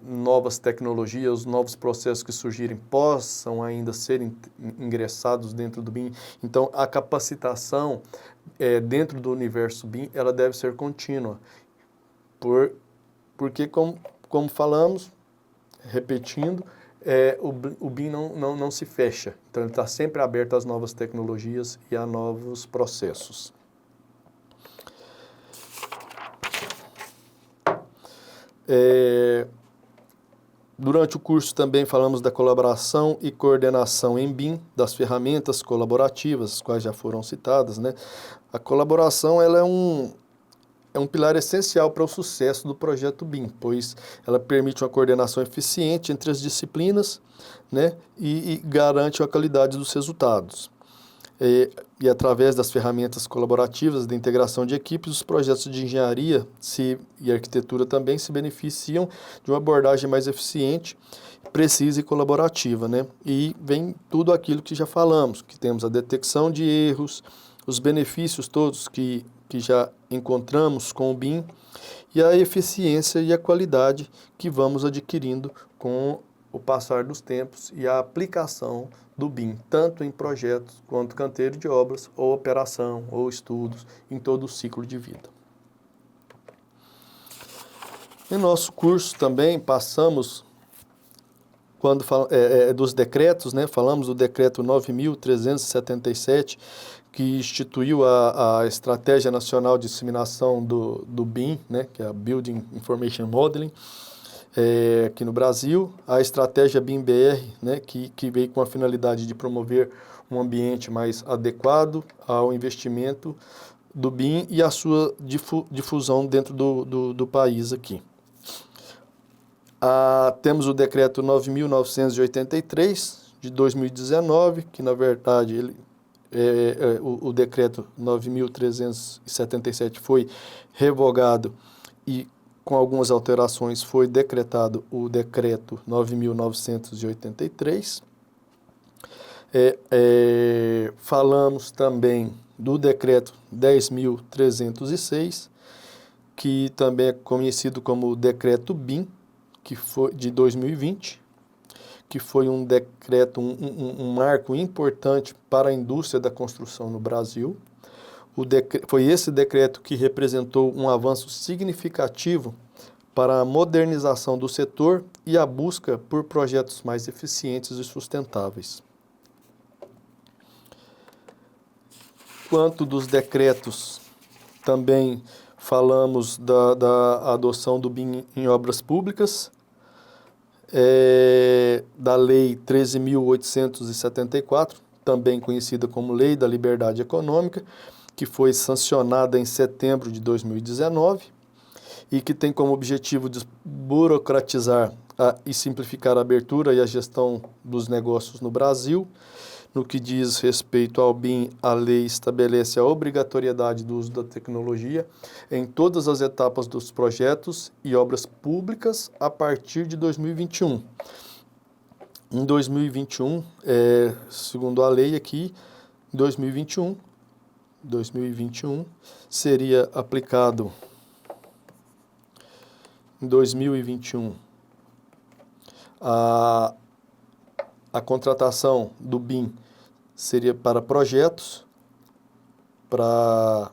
novas tecnologias, novos processos que surgirem possam ainda ser ingressados dentro do BIM. Então, a capacitação dentro do universo BIM, ela deve ser contínua, porque como falamos, repetindo, o BIM não se fecha. Então, ele está sempre aberto às novas tecnologias e a novos processos. Durante o curso também falamos da colaboração e coordenação em BIM, das ferramentas colaborativas, as quais já foram citadas, né? A colaboração ela é um pilar essencial para o sucesso do projeto BIM, pois ela permite uma coordenação eficiente entre as disciplinas, né, e garante a qualidade dos resultados. E através das ferramentas colaborativas de integração de equipes, os projetos de engenharia e arquitetura também se beneficiam de uma abordagem mais eficiente, precisa e colaborativa, né? E vem tudo aquilo que já falamos, que temos a detecção de erros, os benefícios todos que já encontramos com o BIM e a eficiência e a qualidade que vamos adquirindo com o passar dos tempos e a aplicação do BIM, tanto em projetos quanto canteiro de obras, ou operação, ou estudos, em todo o ciclo de vida. Em nosso curso também passamos, quando dos decretos, né, falamos do decreto 9.377, que instituiu a Estratégia Nacional de Disseminação do BIM, né, que é a Building Information Modeling, aqui no Brasil, a estratégia BIM-BR, né, que veio com a finalidade de promover um ambiente mais adequado ao investimento do BIM e a sua difusão dentro do país aqui. Temos o decreto 9.983 de 2019, que na verdade o decreto 9.377 foi revogado e com algumas alterações foi decretado o decreto 9.983. Falamos também do decreto 10.306, que também é conhecido como decreto BIM, que foi de 2020, que foi um decreto, um marco importante para a indústria da construção no Brasil. Foi esse decreto que representou um avanço significativo para a modernização do setor e a busca por projetos mais eficientes e sustentáveis. Quanto dos decretos, também falamos da adoção do BIM em obras públicas, da Lei 13.874, também conhecida como Lei da Liberdade Econômica, que foi sancionada em setembro de 2019 e que tem como objetivo desburocratizar e simplificar a abertura e a gestão dos negócios no Brasil. No que diz respeito ao BIM, a lei estabelece a obrigatoriedade do uso da tecnologia em todas as etapas dos projetos e obras públicas a partir de 2021. Em 2021, segundo a lei aqui, 2021 seria aplicado em 2021 a contratação do BIM seria para projetos, para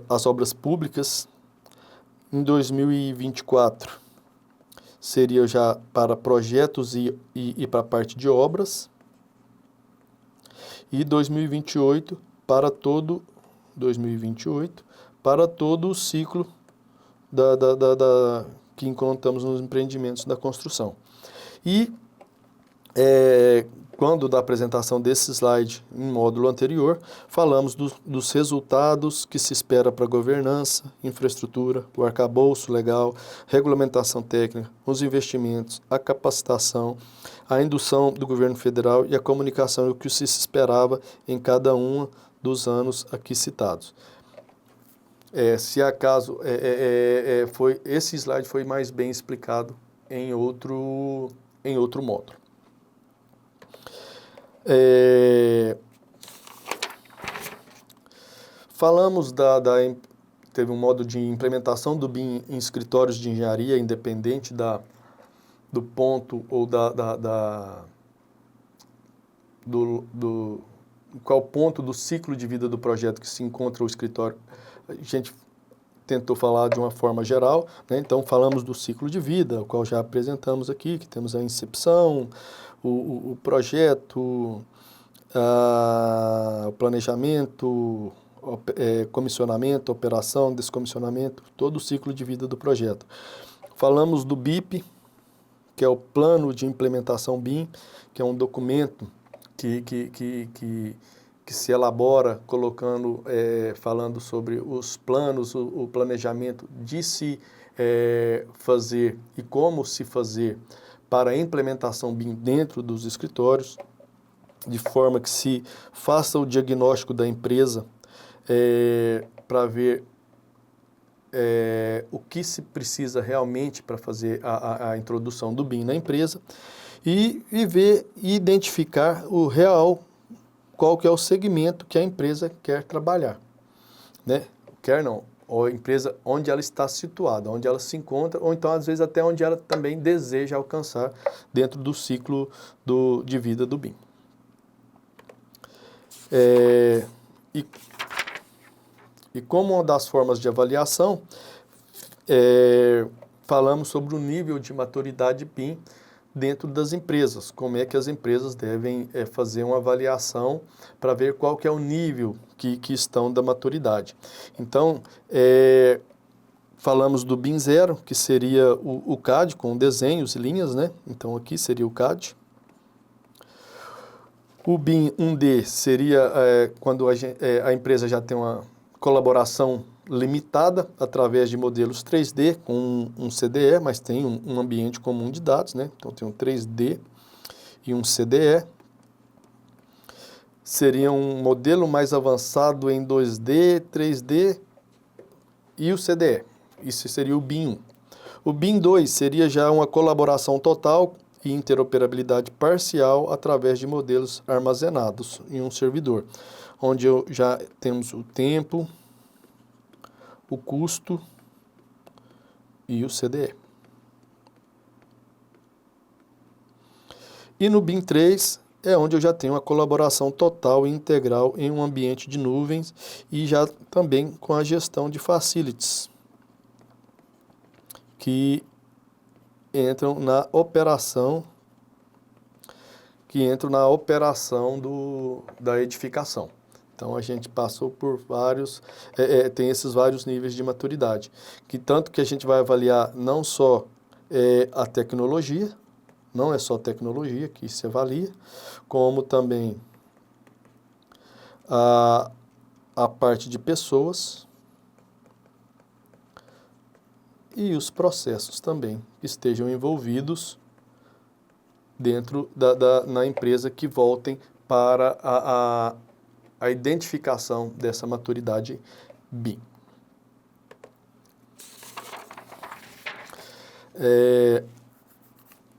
as obras públicas. Em 2024 seria já para projetos e para a parte de obras. E 2028 para todo o ciclo que encontramos nos empreendimentos da construção. E quando da apresentação desse slide em módulo anterior, falamos dos resultados que se espera para a governança, infraestrutura, o arcabouço legal, regulamentação técnica, os investimentos, a capacitação, a indução do governo federal e a comunicação, o que se esperava em cada um dos anos aqui citados. Se acaso, esse slide foi mais bem explicado em outro módulo. Falamos teve um modo de implementação do BIM em escritórios de engenharia, independente do ponto ou qual ponto do ciclo de vida do projeto que se encontra o escritório. A gente tentou falar de uma forma geral, né? Então falamos do ciclo de vida, o qual já apresentamos aqui, que temos a incepção, o projeto, o planejamento, comissionamento, operação, descomissionamento, todo o ciclo de vida do projeto. Falamos do BIP, que é o Plano de Implementação BIM, que é um documento que se elabora falando sobre os planos, o planejamento de se fazer e como se fazer para a implementação BIM dentro dos escritórios, de forma que se faça o diagnóstico da empresa para ver o que se precisa realmente para fazer a introdução do BIM na empresa e ver e identificar qual que é o segmento que a empresa quer trabalhar, né? Ou a empresa onde ela está situada, onde ela se encontra, ou então às vezes até onde ela também deseja alcançar dentro do ciclo de vida do BIM. E como uma das formas de avaliação, falamos sobre o nível de maturidade BIM dentro das empresas, como é que as empresas devem fazer uma avaliação para ver qual que é o nível que estão da maturidade. Então, falamos do BIM 0, que seria o CAD, com desenhos e linhas, né? Então, aqui seria o CAD. O BIM 1D seria quando a empresa já tem uma colaboração limitada através de modelos 3D com um CDE, mas tem um ambiente comum de dados, né? Então tem um 3D e um CDE. Seria um modelo mais avançado em 2D, 3D e o CDE. Isso seria o BIM 1. O BIM 2 seria já uma colaboração total e interoperabilidade parcial através de modelos armazenados em um servidor, onde já temos o tempo, o custo e o CDE. E no BIM 3 é onde eu já tenho a colaboração total e integral em um ambiente de nuvens e já também com a gestão de facilities, que entram na operação da edificação. Então a gente passou por vários, tem esses vários níveis de maturidade, que tanto que a gente vai avaliar não só a tecnologia, não é só tecnologia que se avalia, como também a parte de pessoas e os processos também que estejam envolvidos dentro na empresa, que voltem para a identificação dessa maturidade BIM.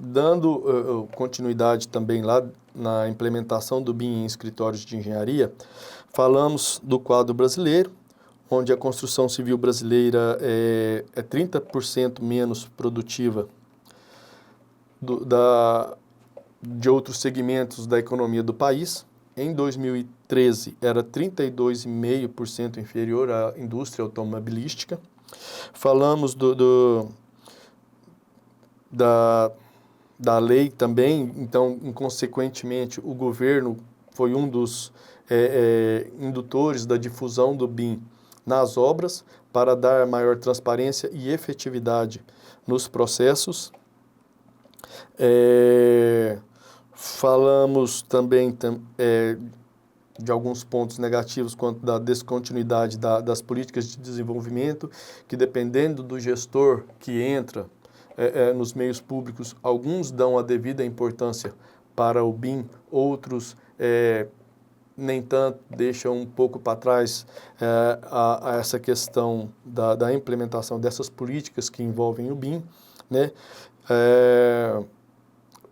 Dando continuidade também lá na implementação do BIM em escritórios de engenharia, falamos do quadro brasileiro, onde a construção civil brasileira é 30% menos produtiva de outros segmentos da economia do país. Em 2013, era 32,5% inferior à indústria automobilística. Falamos da lei também, então, consequentemente, o governo foi um dos indutores da difusão do BIM nas obras, para dar maior transparência e efetividade nos processos. Falamos também de alguns pontos negativos quanto da descontinuidade das políticas de desenvolvimento, que dependendo do gestor que entra nos meios públicos, alguns dão a devida importância para o BIM, outros nem tanto, deixam um pouco para trás a essa questão da implementação dessas políticas que envolvem o BIM, né?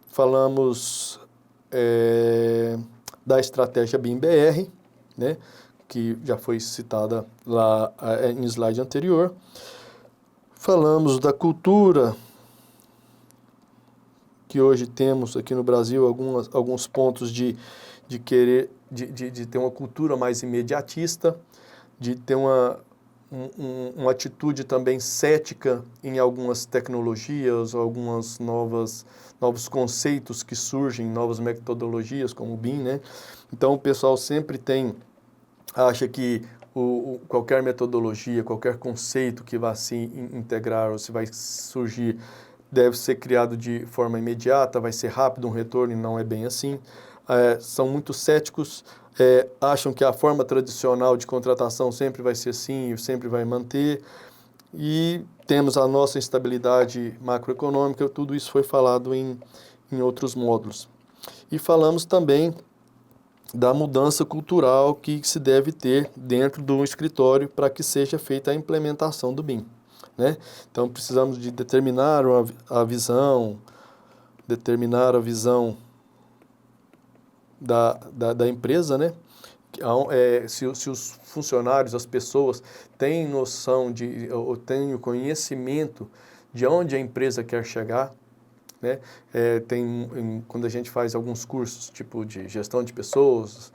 Falamos da estratégia BIM-BR, né, que já foi citada lá em slide anterior. Falamos da cultura, que hoje temos aqui no Brasil alguns pontos de querer, de ter uma cultura mais imediatista, de ter uma atitude também cética em algumas tecnologias, algumas novos conceitos que surgem, novas metodologias como o BIM, né? Então o pessoal sempre acha que qualquer metodologia, qualquer conceito que vai se integrar ou se vai surgir, deve ser criado de forma imediata, vai ser rápido um retorno, e não é bem assim. São muito céticos, acham que a forma tradicional de contratação sempre vai ser assim, sempre vai manter, e temos a nossa instabilidade macroeconômica. Tudo isso foi falado em outros módulos. E falamos também da mudança cultural que se deve ter dentro do escritório para que seja feita a implementação do BIM, né? Então precisamos de determinar a visão da empresa, né? Se os funcionários, as pessoas têm noção ou têm o conhecimento de onde a empresa quer chegar, né? Quando a gente faz alguns cursos, tipo de gestão de pessoas,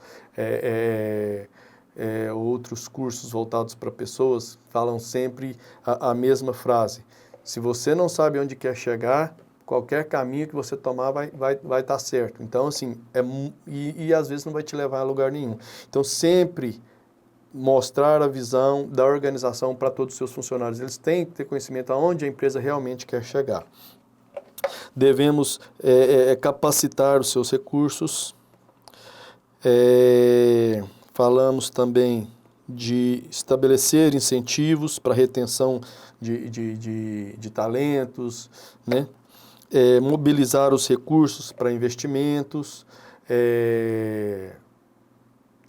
outros cursos voltados para pessoas, falam sempre a mesma frase: se você não sabe onde quer chegar, qualquer caminho que você tomar vai estar certo. Então, assim, e às vezes não vai te levar a lugar nenhum. Então, sempre mostrar a visão da organização para todos os seus funcionários. Eles têm que ter conhecimento aonde a empresa realmente quer chegar. Devemos capacitar os seus recursos. Falamos também de estabelecer incentivos para retenção de talentos, né? Mobilizar os recursos para investimentos,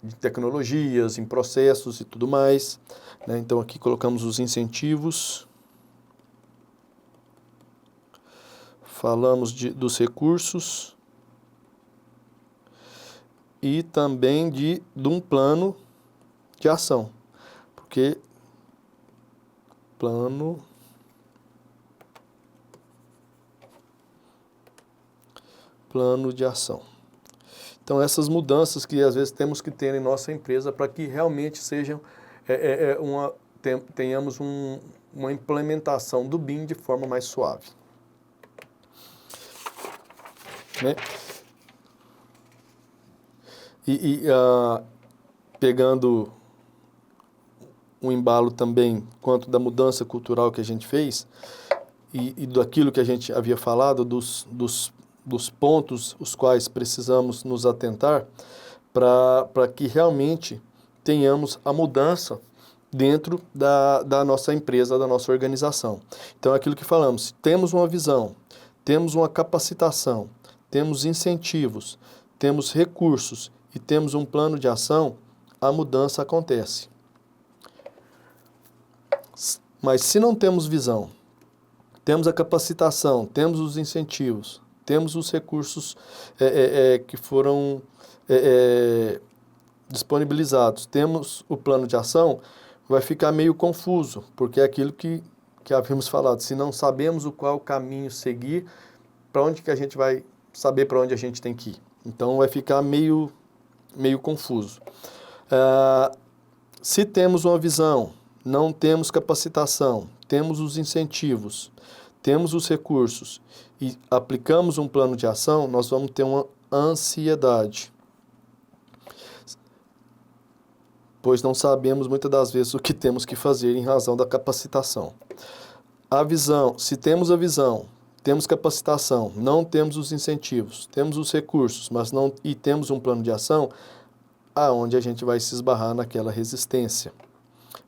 de tecnologias, em processos e tudo mais, né? Então aqui colocamos os incentivos. falamos dos recursos e também de um plano de ação, porque plano de ação. Então, essas mudanças que às vezes temos que ter em nossa empresa para que realmente sejam, tenhamos uma implementação do BIM de forma mais suave. Né? Pegando um embalo também quanto da mudança cultural que a gente fez e daquilo que a gente havia falado, dos pontos os quais precisamos nos atentar para que realmente tenhamos a mudança dentro da nossa empresa, da nossa organização. Então, é aquilo que falamos, temos uma visão, temos uma capacitação, temos incentivos, temos recursos e temos um plano de ação, a mudança acontece. Mas se não temos visão, temos a capacitação, temos os incentivos, temos os recursos que foram disponibilizados, temos o plano de ação, vai ficar meio confuso, porque é aquilo que havíamos falado, se não sabemos qual caminho seguir, para onde que a gente vai saber para onde a gente tem que ir? Então vai ficar meio confuso. Se temos uma visão, não temos capacitação, temos os incentivos, temos os recursos e aplicamos um plano de ação, nós vamos ter uma ansiedade. Pois não sabemos muitas das vezes o que temos que fazer em razão da capacitação. A visão, se temos a visão, temos capacitação, não temos os incentivos, temos os recursos, mas não e temos um plano de ação, aonde a gente vai se esbarrar naquela resistência.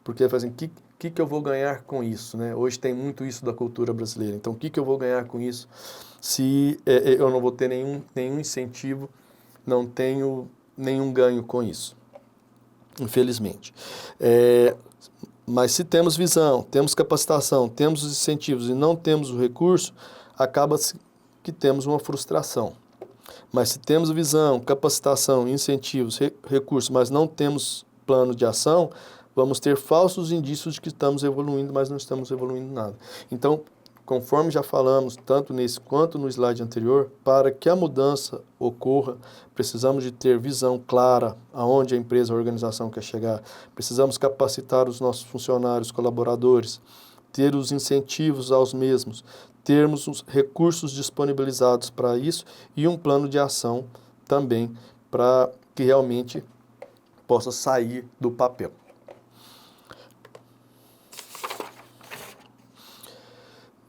Porque fazem, o que eu vou ganhar com isso? Né? Hoje tem muito isso da cultura brasileira. Então, o que eu vou ganhar com isso se eu não vou ter nenhum incentivo, não tenho nenhum ganho com isso? Infelizmente. Mas se temos visão, temos capacitação, temos os incentivos e não temos o recurso, acaba-se que temos uma frustração. Mas se temos visão, capacitação, incentivos, recursos, mas não temos plano de ação, vamos ter falsos indícios de que estamos evoluindo, mas não estamos evoluindo nada. Então, conforme já falamos, tanto nesse quanto no slide anterior, para que a mudança ocorra, precisamos de ter visão clara aonde a empresa, a organização quer chegar. Precisamos capacitar os nossos funcionários, colaboradores, ter os incentivos aos mesmos, termos os recursos disponibilizados para isso e um plano de ação também para que realmente possa sair do papel.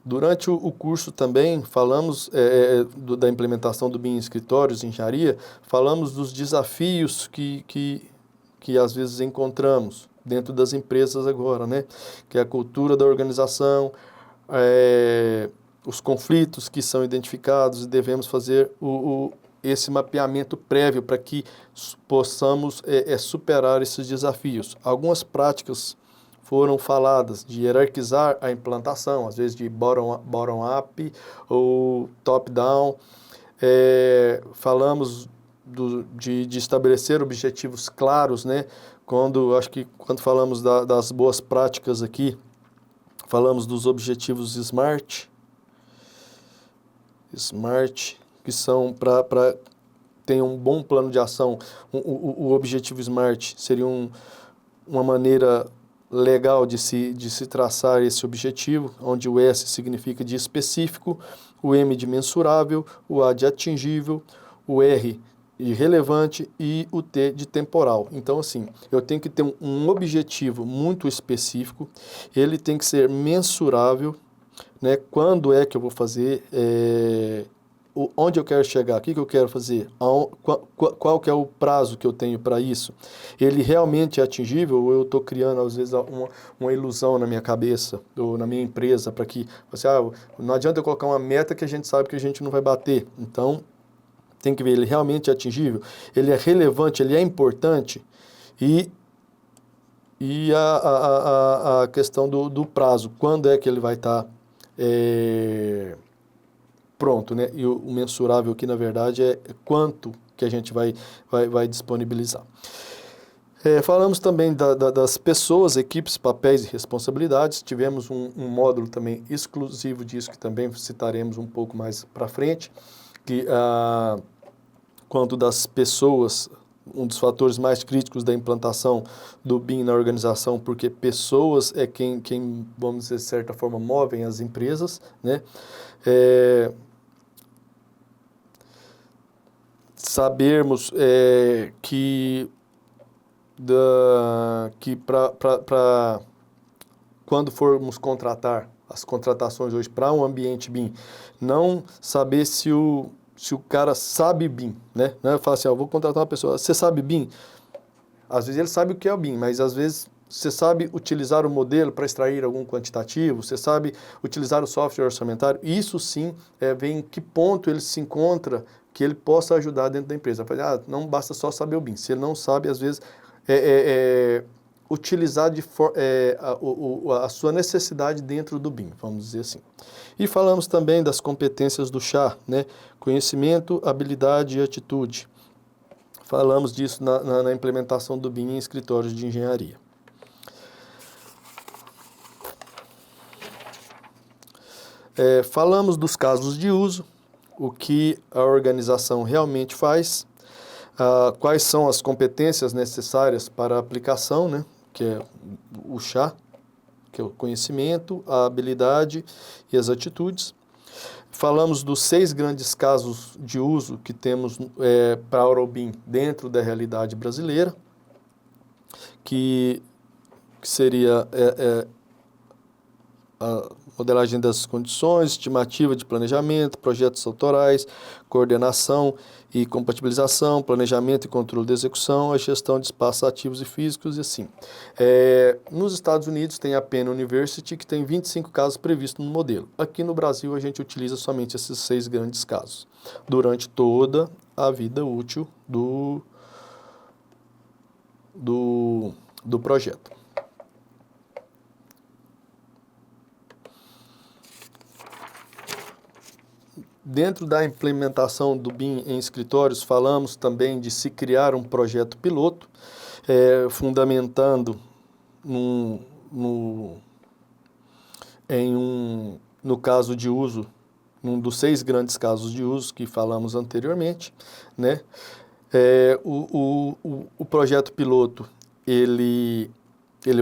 Durante o curso também falamos da implementação do BIM em escritórios, em engenharia, falamos dos desafios que às vezes encontramos dentro das empresas agora, né? Que é a cultura da organização, os conflitos que são identificados e devemos fazer esse mapeamento prévio para que possamos superar esses desafios. Algumas práticas foram faladas de hierarquizar a implantação, às vezes de bottom-up ou top-down. Falamos de estabelecer objetivos claros, né? Quando falamos das boas práticas aqui, falamos dos objetivos SMART, que são para ter um bom plano de ação. O objetivo SMART seria uma maneira legal de se traçar esse objetivo, onde o S significa de específico, o M de mensurável, o A de atingível, o R de relevante e o T de temporal. Então, assim, eu tenho que ter um objetivo muito específico, ele tem que ser mensurável, né? Quando é que eu vou fazer, onde eu quero chegar, o que eu quero fazer, qual que é o prazo que eu tenho para isso, ele realmente é atingível ou eu estou criando às vezes uma ilusão na minha cabeça ou na minha empresa para que, não adianta eu colocar uma meta que a gente sabe que a gente não vai bater, então tem que ver, ele realmente é atingível, ele é relevante, ele é importante e a questão do prazo, quando é que ele vai estar pronto, né? E o mensurável aqui, na verdade, é quanto que a gente vai disponibilizar. Falamos também das pessoas, equipes, papéis e responsabilidades. Tivemos um módulo também exclusivo disso, que também citaremos um pouco mais para frente, que quanto das pessoas, um dos fatores mais críticos da implantação do BIM na organização, porque pessoas é quem vamos dizer, de certa forma, movem as empresas, né? Sabermos que para quando formos contratar, as contratações hoje para um ambiente BIM, não saber se o cara sabe BIM, né? Não é falar assim, vou contratar uma pessoa, você sabe BIM? Às vezes ele sabe o que é o BIM, mas às vezes você sabe utilizar o modelo para extrair algum quantitativo, você sabe utilizar o software orçamentário, isso sim vem em que ponto ele se encontra que ele possa ajudar dentro da empresa. Não basta só saber o BIM, se ele não sabe, às vezes, utilizar a sua necessidade dentro do BIM, vamos dizer assim. E falamos também das competências do chá, né? Conhecimento, habilidade e atitude. Falamos disso na implementação do BIM em escritórios de engenharia. Falamos dos casos de uso, o que a organização realmente faz, quais são as competências necessárias para a aplicação, né, que é o chá, que é o conhecimento, a habilidade e as atitudes. Falamos dos 6 grandes casos de uso que temos para a AuroBIM dentro da realidade brasileira, que seria a modelagem das condições, estimativa de planejamento, projetos autorais, coordenação e compatibilização, planejamento e controle de execução, a gestão de espaços ativos e físicos e assim. Nos Estados Unidos tem a Penn University, que tem 25 casos previstos no modelo. Aqui no Brasil a gente utiliza somente esses 6 grandes casos, durante toda a vida útil do projeto. Dentro da implementação do BIM em escritórios, falamos também de se criar um projeto piloto, fundamentando no caso de uso, num dos 6 grandes casos de uso que falamos anteriormente, né? O projeto piloto, ele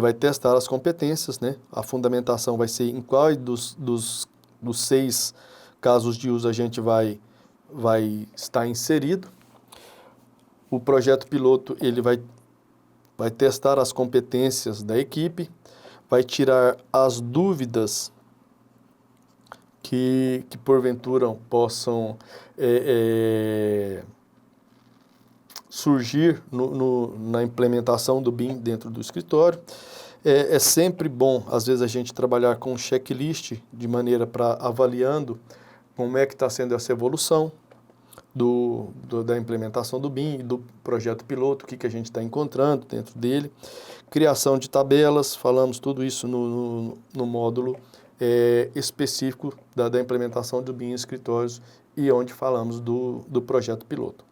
vai testar as competências, né? A fundamentação vai ser em qual dos 6 casos de uso a gente vai estar inserido. O projeto piloto, ele vai testar as competências da equipe, vai tirar as dúvidas que porventura possam surgir na implementação do BIM dentro do escritório. É sempre bom, às vezes, a gente trabalhar com um checklist de maneira para avaliando como é que está sendo essa evolução da implementação do BIM, do projeto piloto, o que a gente está encontrando dentro dele. Criação de tabelas, falamos tudo isso no módulo específico da implementação do BIM em escritórios e onde falamos do projeto piloto.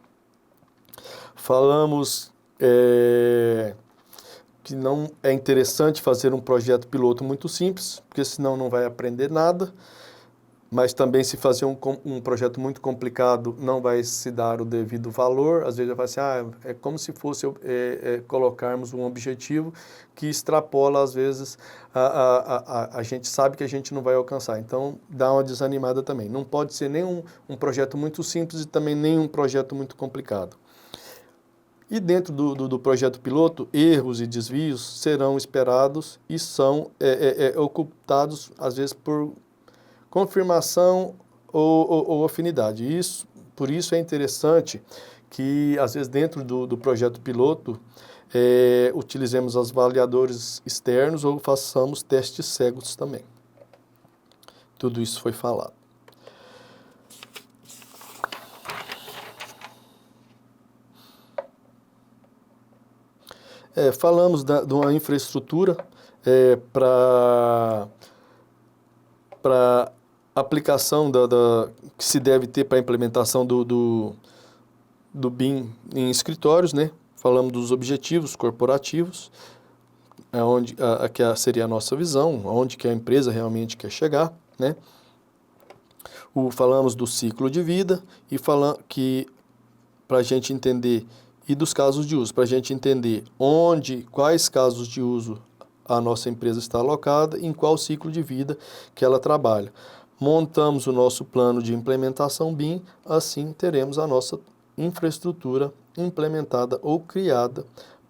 Falamos que não é interessante fazer um projeto piloto muito simples, porque senão não vai aprender nada, mas também se fazer um projeto muito complicado não vai se dar o devido valor. Às vezes vai assim, é como se fosse colocarmos um objetivo que extrapola, às vezes, a gente sabe que a gente não vai alcançar. Então, dá uma desanimada também. Não pode ser nem um projeto muito simples e também nem um projeto muito complicado. E dentro do projeto piloto, erros e desvios serão esperados e são ocultados, às vezes, por confirmação ou afinidade. Por isso é interessante que, às vezes, dentro do projeto piloto, utilizemos os avaliadores externos ou façamos testes cegos também. Tudo isso foi falado. Falamos de uma infraestrutura para aplicação que se deve ter para a implementação do BIM em escritórios, né? Falamos dos objetivos corporativos, que seria a nossa visão, onde que a empresa realmente quer chegar, né? Falamos do ciclo de vida e falamos que para a gente entender, e dos casos de uso, para a gente entender quais casos de uso a nossa empresa está alocada, em qual ciclo de vida que ela trabalha. Montamos o nosso plano de implementação BIM, assim teremos a nossa infraestrutura implementada ou criada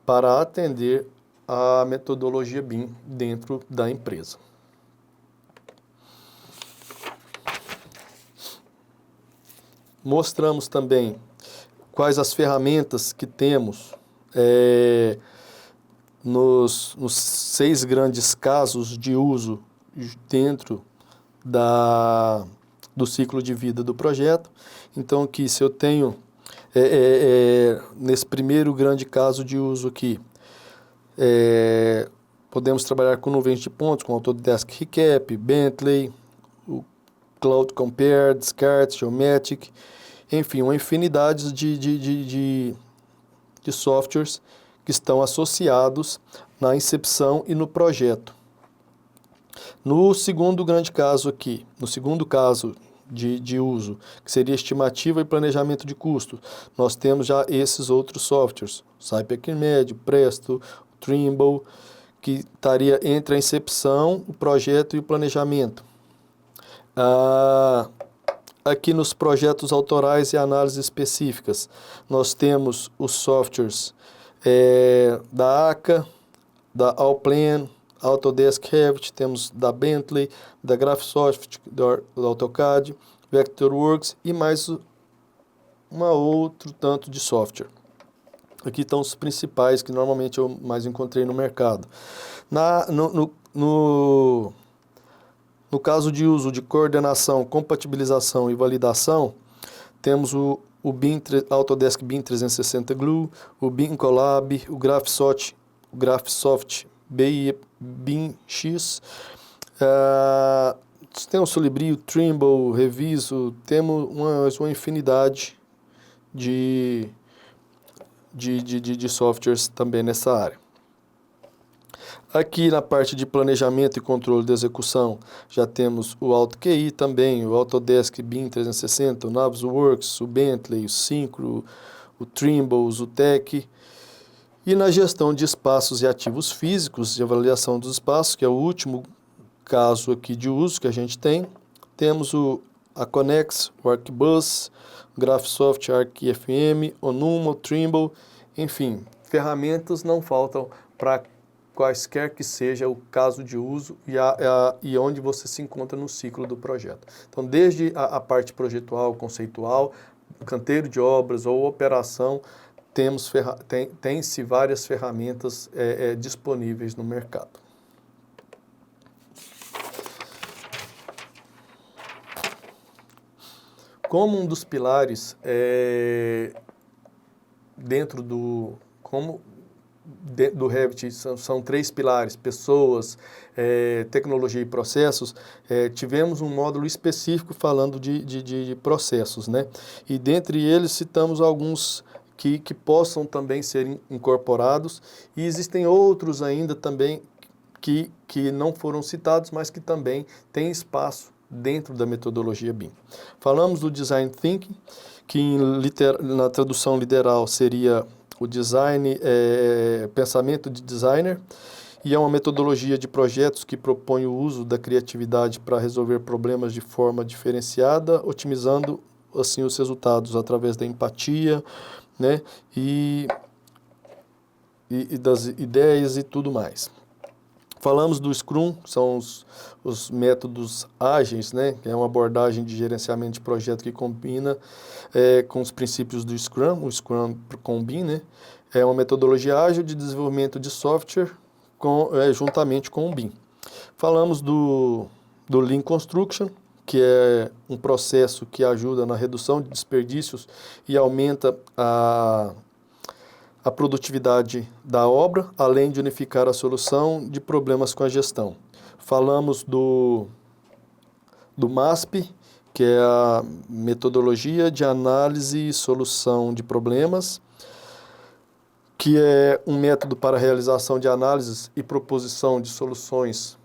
para atender a metodologia BIM dentro da empresa. Mostramos também quais as ferramentas que temos nos 6 grandes casos de uso dentro do ciclo de vida do projeto. Então, aqui, se eu tenho, nesse primeiro grande caso de uso aqui, podemos trabalhar com nuvens de pontos, com Autodesk Recap, Bentley, o Cloud Compare, Descartes, Geomatic, enfim, uma infinidade de softwares que estão associados na incepção e no projeto. No segundo grande caso aqui, no segundo caso de uso, que seria estimativa e planejamento de custo, nós temos já esses outros softwares, CyberArchimedes, Presto, Trimble, que estaria entre a incepção, o projeto e o planejamento. Aqui nos projetos autorais e análises específicas, nós temos os softwares da ACA, da Allplan, Autodesk Revit, temos da Bentley, da Graphisoft, do AutoCAD, Vectorworks e mais outro tanto de software. Aqui estão os principais que normalmente eu mais encontrei no mercado. No caso de uso de coordenação, compatibilização e validação, temos o Autodesk BIM 360 Glue, o BIM Collab, o Graphisoft BIM X, tem o Solibri, o Trimble, o Reviso, temos uma infinidade de softwares também nessa área. Aqui na parte de planejamento e controle de execução, já temos o AutoQI também, o Autodesk BIM 360, o Navisworks, o Bentley, o Synchro, o Trimble, o Zutec. E na gestão de espaços e ativos físicos, de avaliação dos espaços, que é o último caso aqui de uso que a gente tem, temos a Connex, o ArcBus, o Graphisoft ArcFM, o Numa, o Trimble, enfim, ferramentas não faltam para quaisquer que seja o caso de uso e onde você se encontra no ciclo do projeto. Então, desde a parte projetual, conceitual, canteiro de obras ou operação, tem-se várias ferramentas disponíveis no mercado. Como um dos pilares dentro do Revit, são 3 pilares: pessoas, tecnologia e processos. Tivemos um módulo específico falando de processos, né? E dentre eles citamos alguns que possam também ser incorporados, e existem outros ainda também que não foram citados, mas que também têm espaço dentro da metodologia BIM. Falamos do Design Thinking, que na tradução literal seria o design, pensamento de designer, e é uma metodologia de projetos que propõe o uso da criatividade para resolver problemas de forma diferenciada, otimizando assim os resultados através da empatia, né, e das ideias e tudo mais. Falamos do Scrum, que são os métodos ágeis, né, que é uma abordagem de gerenciamento de projeto que combina com os princípios do Scrum, o Scrum com o BIM, né, é uma metodologia ágil de desenvolvimento de software juntamente com o BIM. Falamos do Lean Construction, que é um processo que ajuda na redução de desperdícios e aumenta a produtividade da obra, além de unificar a solução de problemas com a gestão. Falamos do do MASP, que é a Metodologia de Análise e Solução de Problemas, que é um método para a realização de análises e proposição de soluções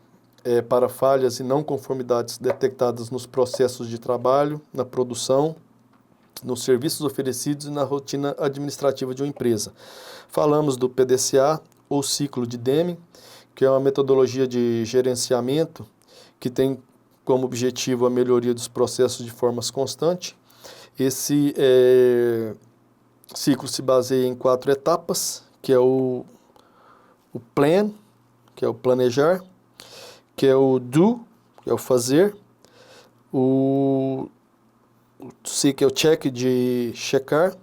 para falhas e não conformidades detectadas nos processos de trabalho, na produção, nos serviços oferecidos e na rotina administrativa de uma empresa. Falamos do PDCA, ou ciclo de Deming, que é uma metodologia de gerenciamento que tem como objetivo a melhoria dos processos de forma constante. Esse ciclo se baseia em 4 etapas, que é o plan, que é o planejar, que é o do, que é o fazer, o C, que é o check, de checar,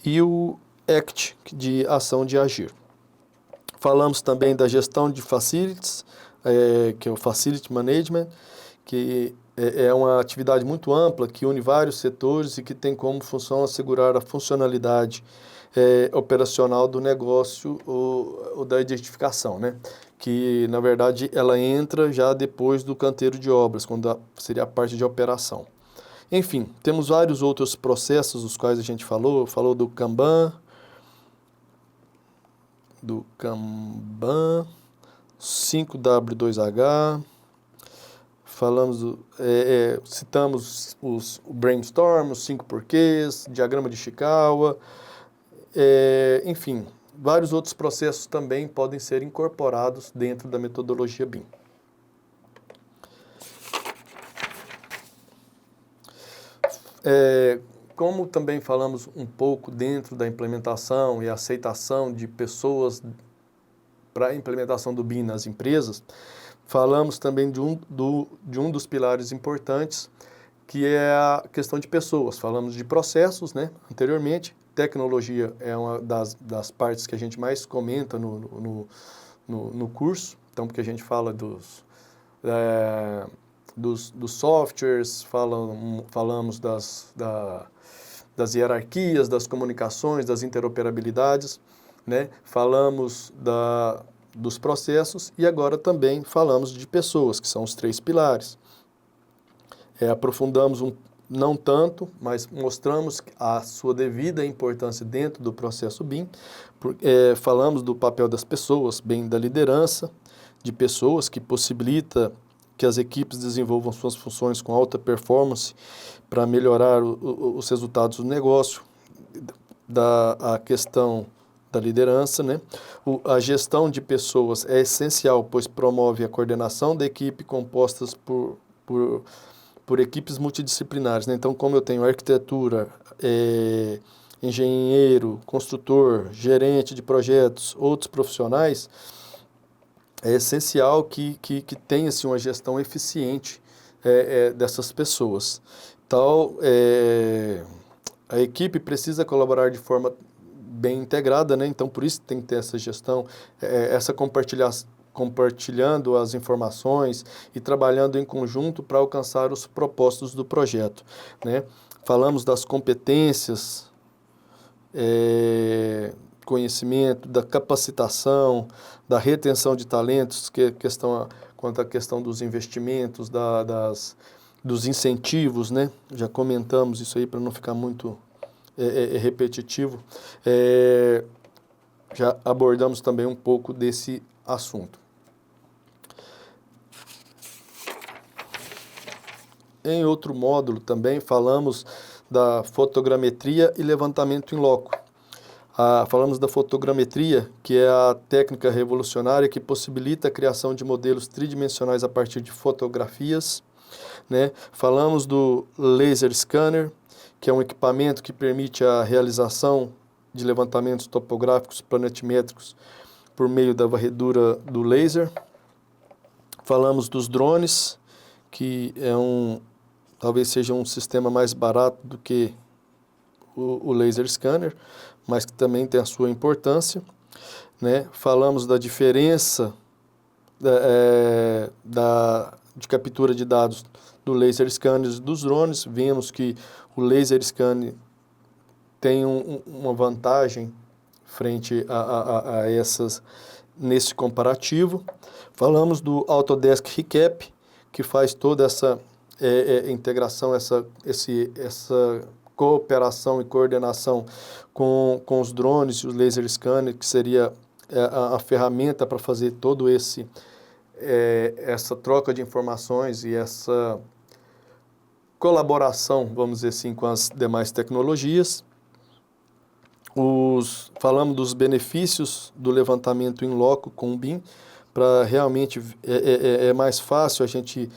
e o act, de ação, de agir. Falamos também da gestão de facilities, que é o facility management, que é uma atividade muito ampla, que une vários setores e que tem como função assegurar a funcionalidade operacional do negócio ou da edificação, né? Que, na verdade, ela entra já depois do canteiro de obras, quando seria a parte de operação. Enfim, temos vários outros processos dos quais a gente falou do Kanban, 5W2H, falamos citamos o brainstorm, os 5 porquês, diagrama de Ishikawa, enfim, vários outros processos também podem ser incorporados dentro da metodologia BIM. Como também falamos um pouco dentro da implementação e aceitação de pessoas para a implementação do BIM nas empresas, falamos também de um dos pilares importantes, que é a questão de pessoas. Falamos de processos, né, anteriormente. Tecnologia é uma das partes que a gente mais comenta no curso, então, porque a gente fala dos softwares, falamos das hierarquias, das comunicações, das interoperabilidades, né? Falamos dos processos e agora também falamos de pessoas, que são os 3 pilares. Aprofundamos não tanto, mas mostramos a sua devida importância dentro do processo BIM. Falamos do papel das pessoas, bem da liderança de pessoas, que possibilita que as equipes desenvolvam suas funções com alta performance para melhorar os resultados do negócio, a questão da liderança, né? A gestão de pessoas é essencial, pois promove a coordenação da equipe compostas por equipes multidisciplinares, né? Então, como eu tenho arquitetura, engenheiro, construtor, gerente de projetos, outros profissionais, é essencial que tenha-se uma gestão eficiente dessas pessoas. Então, a equipe precisa colaborar de forma bem integrada, né? Então, por isso tem que ter essa gestão, compartilhando as informações e trabalhando em conjunto para alcançar os propósitos do projeto, né? Falamos das competências, conhecimento, da capacitação, da retenção de talentos, quanto à questão dos investimentos, dos incentivos, né? Já comentamos isso aí para não ficar muito repetitivo. Já abordamos também um pouco desse assunto. Em outro módulo também falamos da fotogrametria e levantamento em loco. Falamos da fotogrametria, que é a técnica revolucionária que possibilita a criação de modelos tridimensionais a partir de fotografias, né? Falamos do laser scanner, que é um equipamento que permite a realização de levantamentos topográficos planetimétricos por meio da varredura do laser. Falamos dos drones, que talvez seja um sistema mais barato do que o laser scanner, mas que também tem a sua importância, né? Falamos da diferença de captura de dados do laser scanner e dos drones. Vimos que o laser scanner tem uma vantagem frente a essas nesse comparativo. Falamos do Autodesk Recap, que faz toda essa integração, essa cooperação e coordenação com os drones e os laser scanner, que seria a ferramenta para fazer todo essa troca de informações e essa colaboração, vamos dizer assim, com as demais tecnologias. Falamos dos benefícios do levantamento in loco com o BIM, para realmente é mais fácil a gente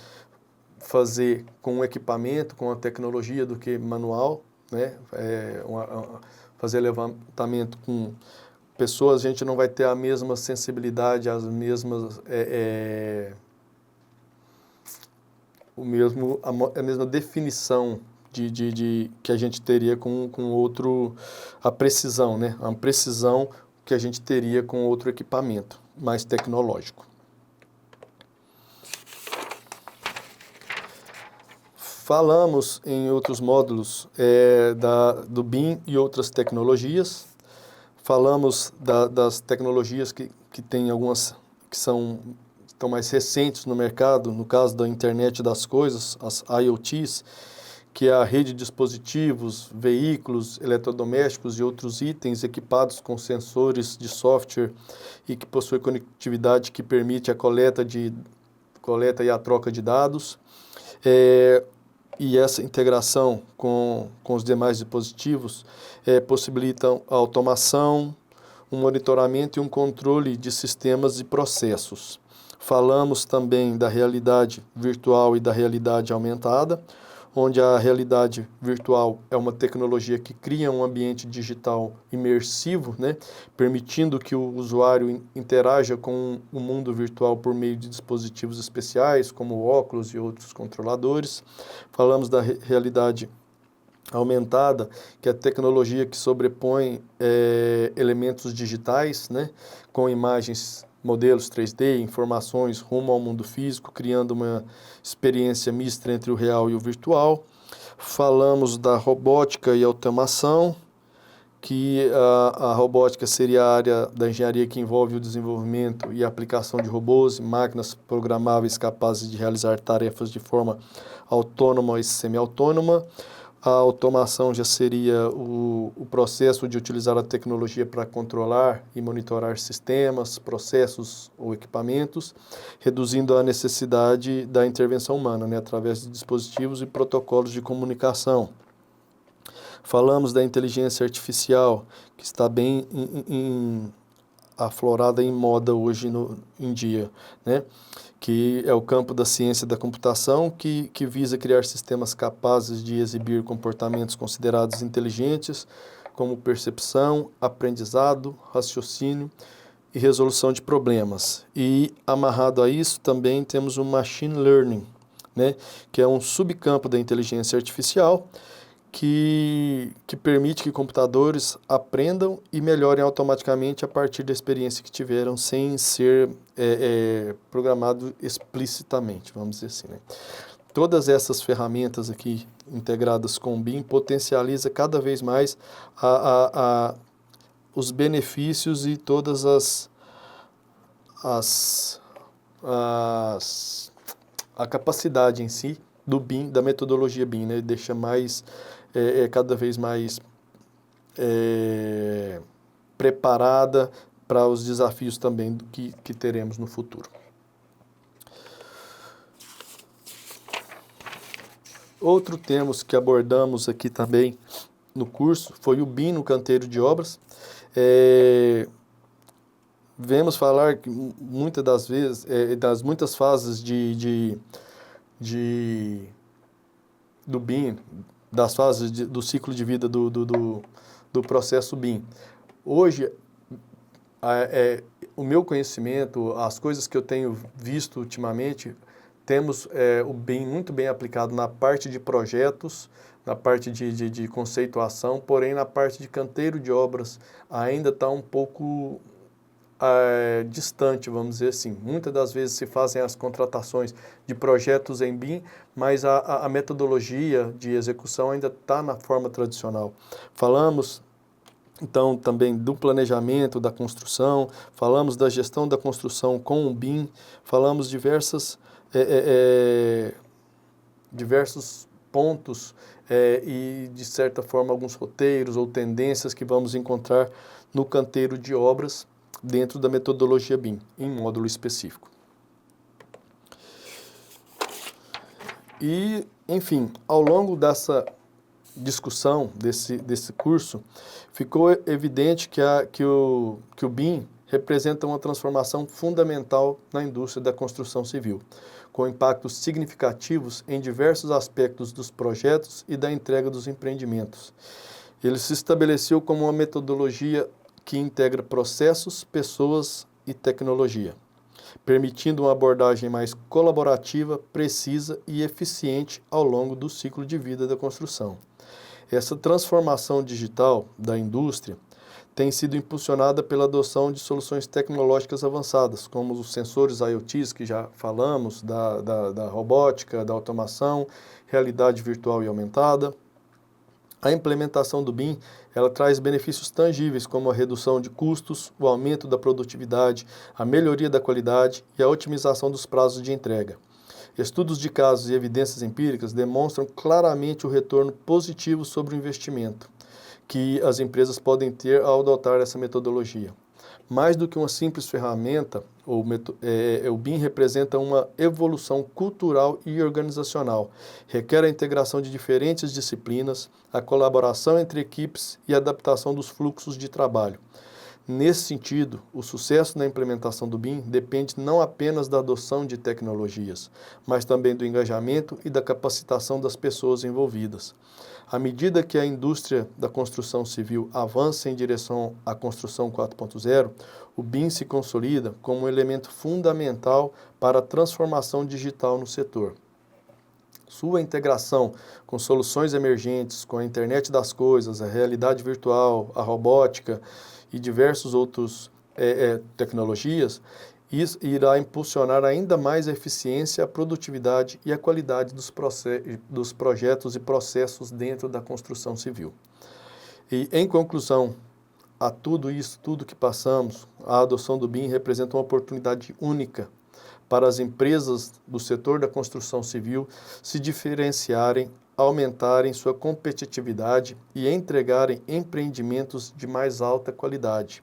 fazer com o equipamento, com a tecnologia, do que manual, né? Fazer levantamento com pessoas, a gente não vai ter a mesma sensibilidade, a mesma definição que a gente teria com outro, a precisão, né? A precisão que a gente teria com outro equipamento mais tecnológico. Falamos em outros módulos do BIM e outras tecnologias. Falamos das tecnologias que tem algumas que estão mais recentes no mercado, no caso da internet das coisas, as IoTs, que é a rede de dispositivos, veículos, eletrodomésticos e outros itens equipados com sensores de software e que possui conectividade que permite a coleta e a troca de dados. E essa integração com os demais dispositivos possibilitam a automação, um monitoramento e um controle de sistemas e processos. Falamos também da realidade virtual e da realidade aumentada, onde a realidade virtual é uma tecnologia que cria um ambiente digital imersivo, né, permitindo que o usuário interaja com o mundo virtual por meio de dispositivos especiais, como óculos e outros controladores. Falamos da realidade aumentada, que é a tecnologia que sobrepõe elementos digitais, né, com imagens, modelos 3D, informações rumo ao mundo físico, criando uma experiência mista entre o real e o virtual. Falamos da robótica e automação, que a robótica seria a área da engenharia que envolve o desenvolvimento e a aplicação de robôs e máquinas programáveis capazes de realizar tarefas de forma autônoma e semi-autônoma. A automação já seria o processo de utilizar a tecnologia para controlar e monitorar sistemas, processos ou equipamentos, reduzindo a necessidade da intervenção humana, né, através de dispositivos e protocolos de comunicação. Falamos da inteligência artificial, que está bem aflorada em moda hoje em dia, né? Que é o campo da ciência da computação, que visa criar sistemas capazes de exibir comportamentos considerados inteligentes, como percepção, aprendizado, raciocínio e resolução de problemas. E amarrado a isso também temos o machine learning, né, que é um subcampo da inteligência artificial, que permite que computadores aprendam e melhorem automaticamente a partir da experiência que tiveram, sem ser programado explicitamente, vamos dizer assim, né? Todas essas ferramentas aqui integradas com o BIM potencializa cada vez mais os benefícios e todas a capacidade em si do BIM, da metodologia BIM, né? Deixa cada vez mais preparada para os desafios também que teremos no futuro. Outro tema que abordamos aqui também no curso foi o BIM no canteiro de obras. Vemos falar que muitas das vezes, das muitas fases do BIM, das fases do ciclo de vida do processo BIM. Hoje, o meu conhecimento, as coisas que eu tenho visto ultimamente, temos o BIM muito bem aplicado na parte de projetos, na parte de conceituação, porém na parte de canteiro de obras ainda está um pouco distante, vamos dizer assim. Muitas das vezes se fazem as contratações de projetos em BIM, mas a metodologia de execução ainda está na forma tradicional. Falamos, então, também do planejamento da construção, falamos da gestão da construção com o BIM, falamos diversas diversos pontos e, de certa forma, alguns roteiros ou tendências que vamos encontrar no canteiro de obras dentro da metodologia BIM, em módulo específico. E, enfim, ao longo dessa discussão, desse curso, ficou evidente que o BIM representa uma transformação fundamental na indústria da construção civil, com impactos significativos em diversos aspectos dos projetos e da entrega dos empreendimentos. Ele se estabeleceu como uma metodologia que integra processos, pessoas e tecnologia, permitindo uma abordagem mais colaborativa, precisa e eficiente ao longo do ciclo de vida da construção. Essa transformação digital da indústria tem sido impulsionada pela adoção de soluções tecnológicas avançadas, como os sensores IoTs, que já falamos, da robótica, da automação, realidade virtual e aumentada. A implementação do BIM, ela traz benefícios tangíveis, como a redução de custos, o aumento da produtividade, a melhoria da qualidade e a otimização dos prazos de entrega. Estudos de casos e evidências empíricas demonstram claramente o retorno positivo sobre o investimento que as empresas podem ter ao adotar essa metodologia. Mais do que uma simples ferramenta, o BIM representa uma evolução cultural e organizacional. Requer a integração de diferentes disciplinas, a colaboração entre equipes e a adaptação dos fluxos de trabalho. Nesse sentido, o sucesso na implementação do BIM depende não apenas da adoção de tecnologias, mas também do engajamento e da capacitação das pessoas envolvidas. À medida que a indústria da construção civil avança em direção à construção 4.0, o BIM se consolida como um elemento fundamental para a transformação digital no setor. Sua integração com soluções emergentes, com a internet das coisas, a realidade virtual, a robótica e diversos outros tecnologias, isso irá impulsionar ainda mais a eficiência, a produtividade e a qualidade dos projetos e processos dentro da construção civil. E, em conclusão, a tudo isso, tudo que passamos, a adoção do BIM representa uma oportunidade única para as empresas do setor da construção civil se diferenciarem, aumentarem sua competitividade e entregarem empreendimentos de mais alta qualidade,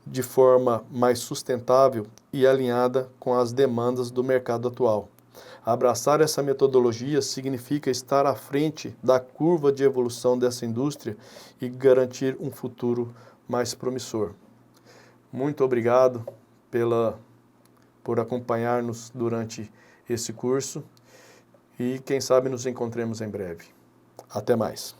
de forma mais sustentável e alinhada com as demandas do mercado atual. Abraçar essa metodologia significa estar à frente da curva de evolução dessa indústria e garantir um futuro mais promissor. Muito obrigado por acompanhar-nos durante esse curso e quem sabe nos encontremos em breve. Até mais.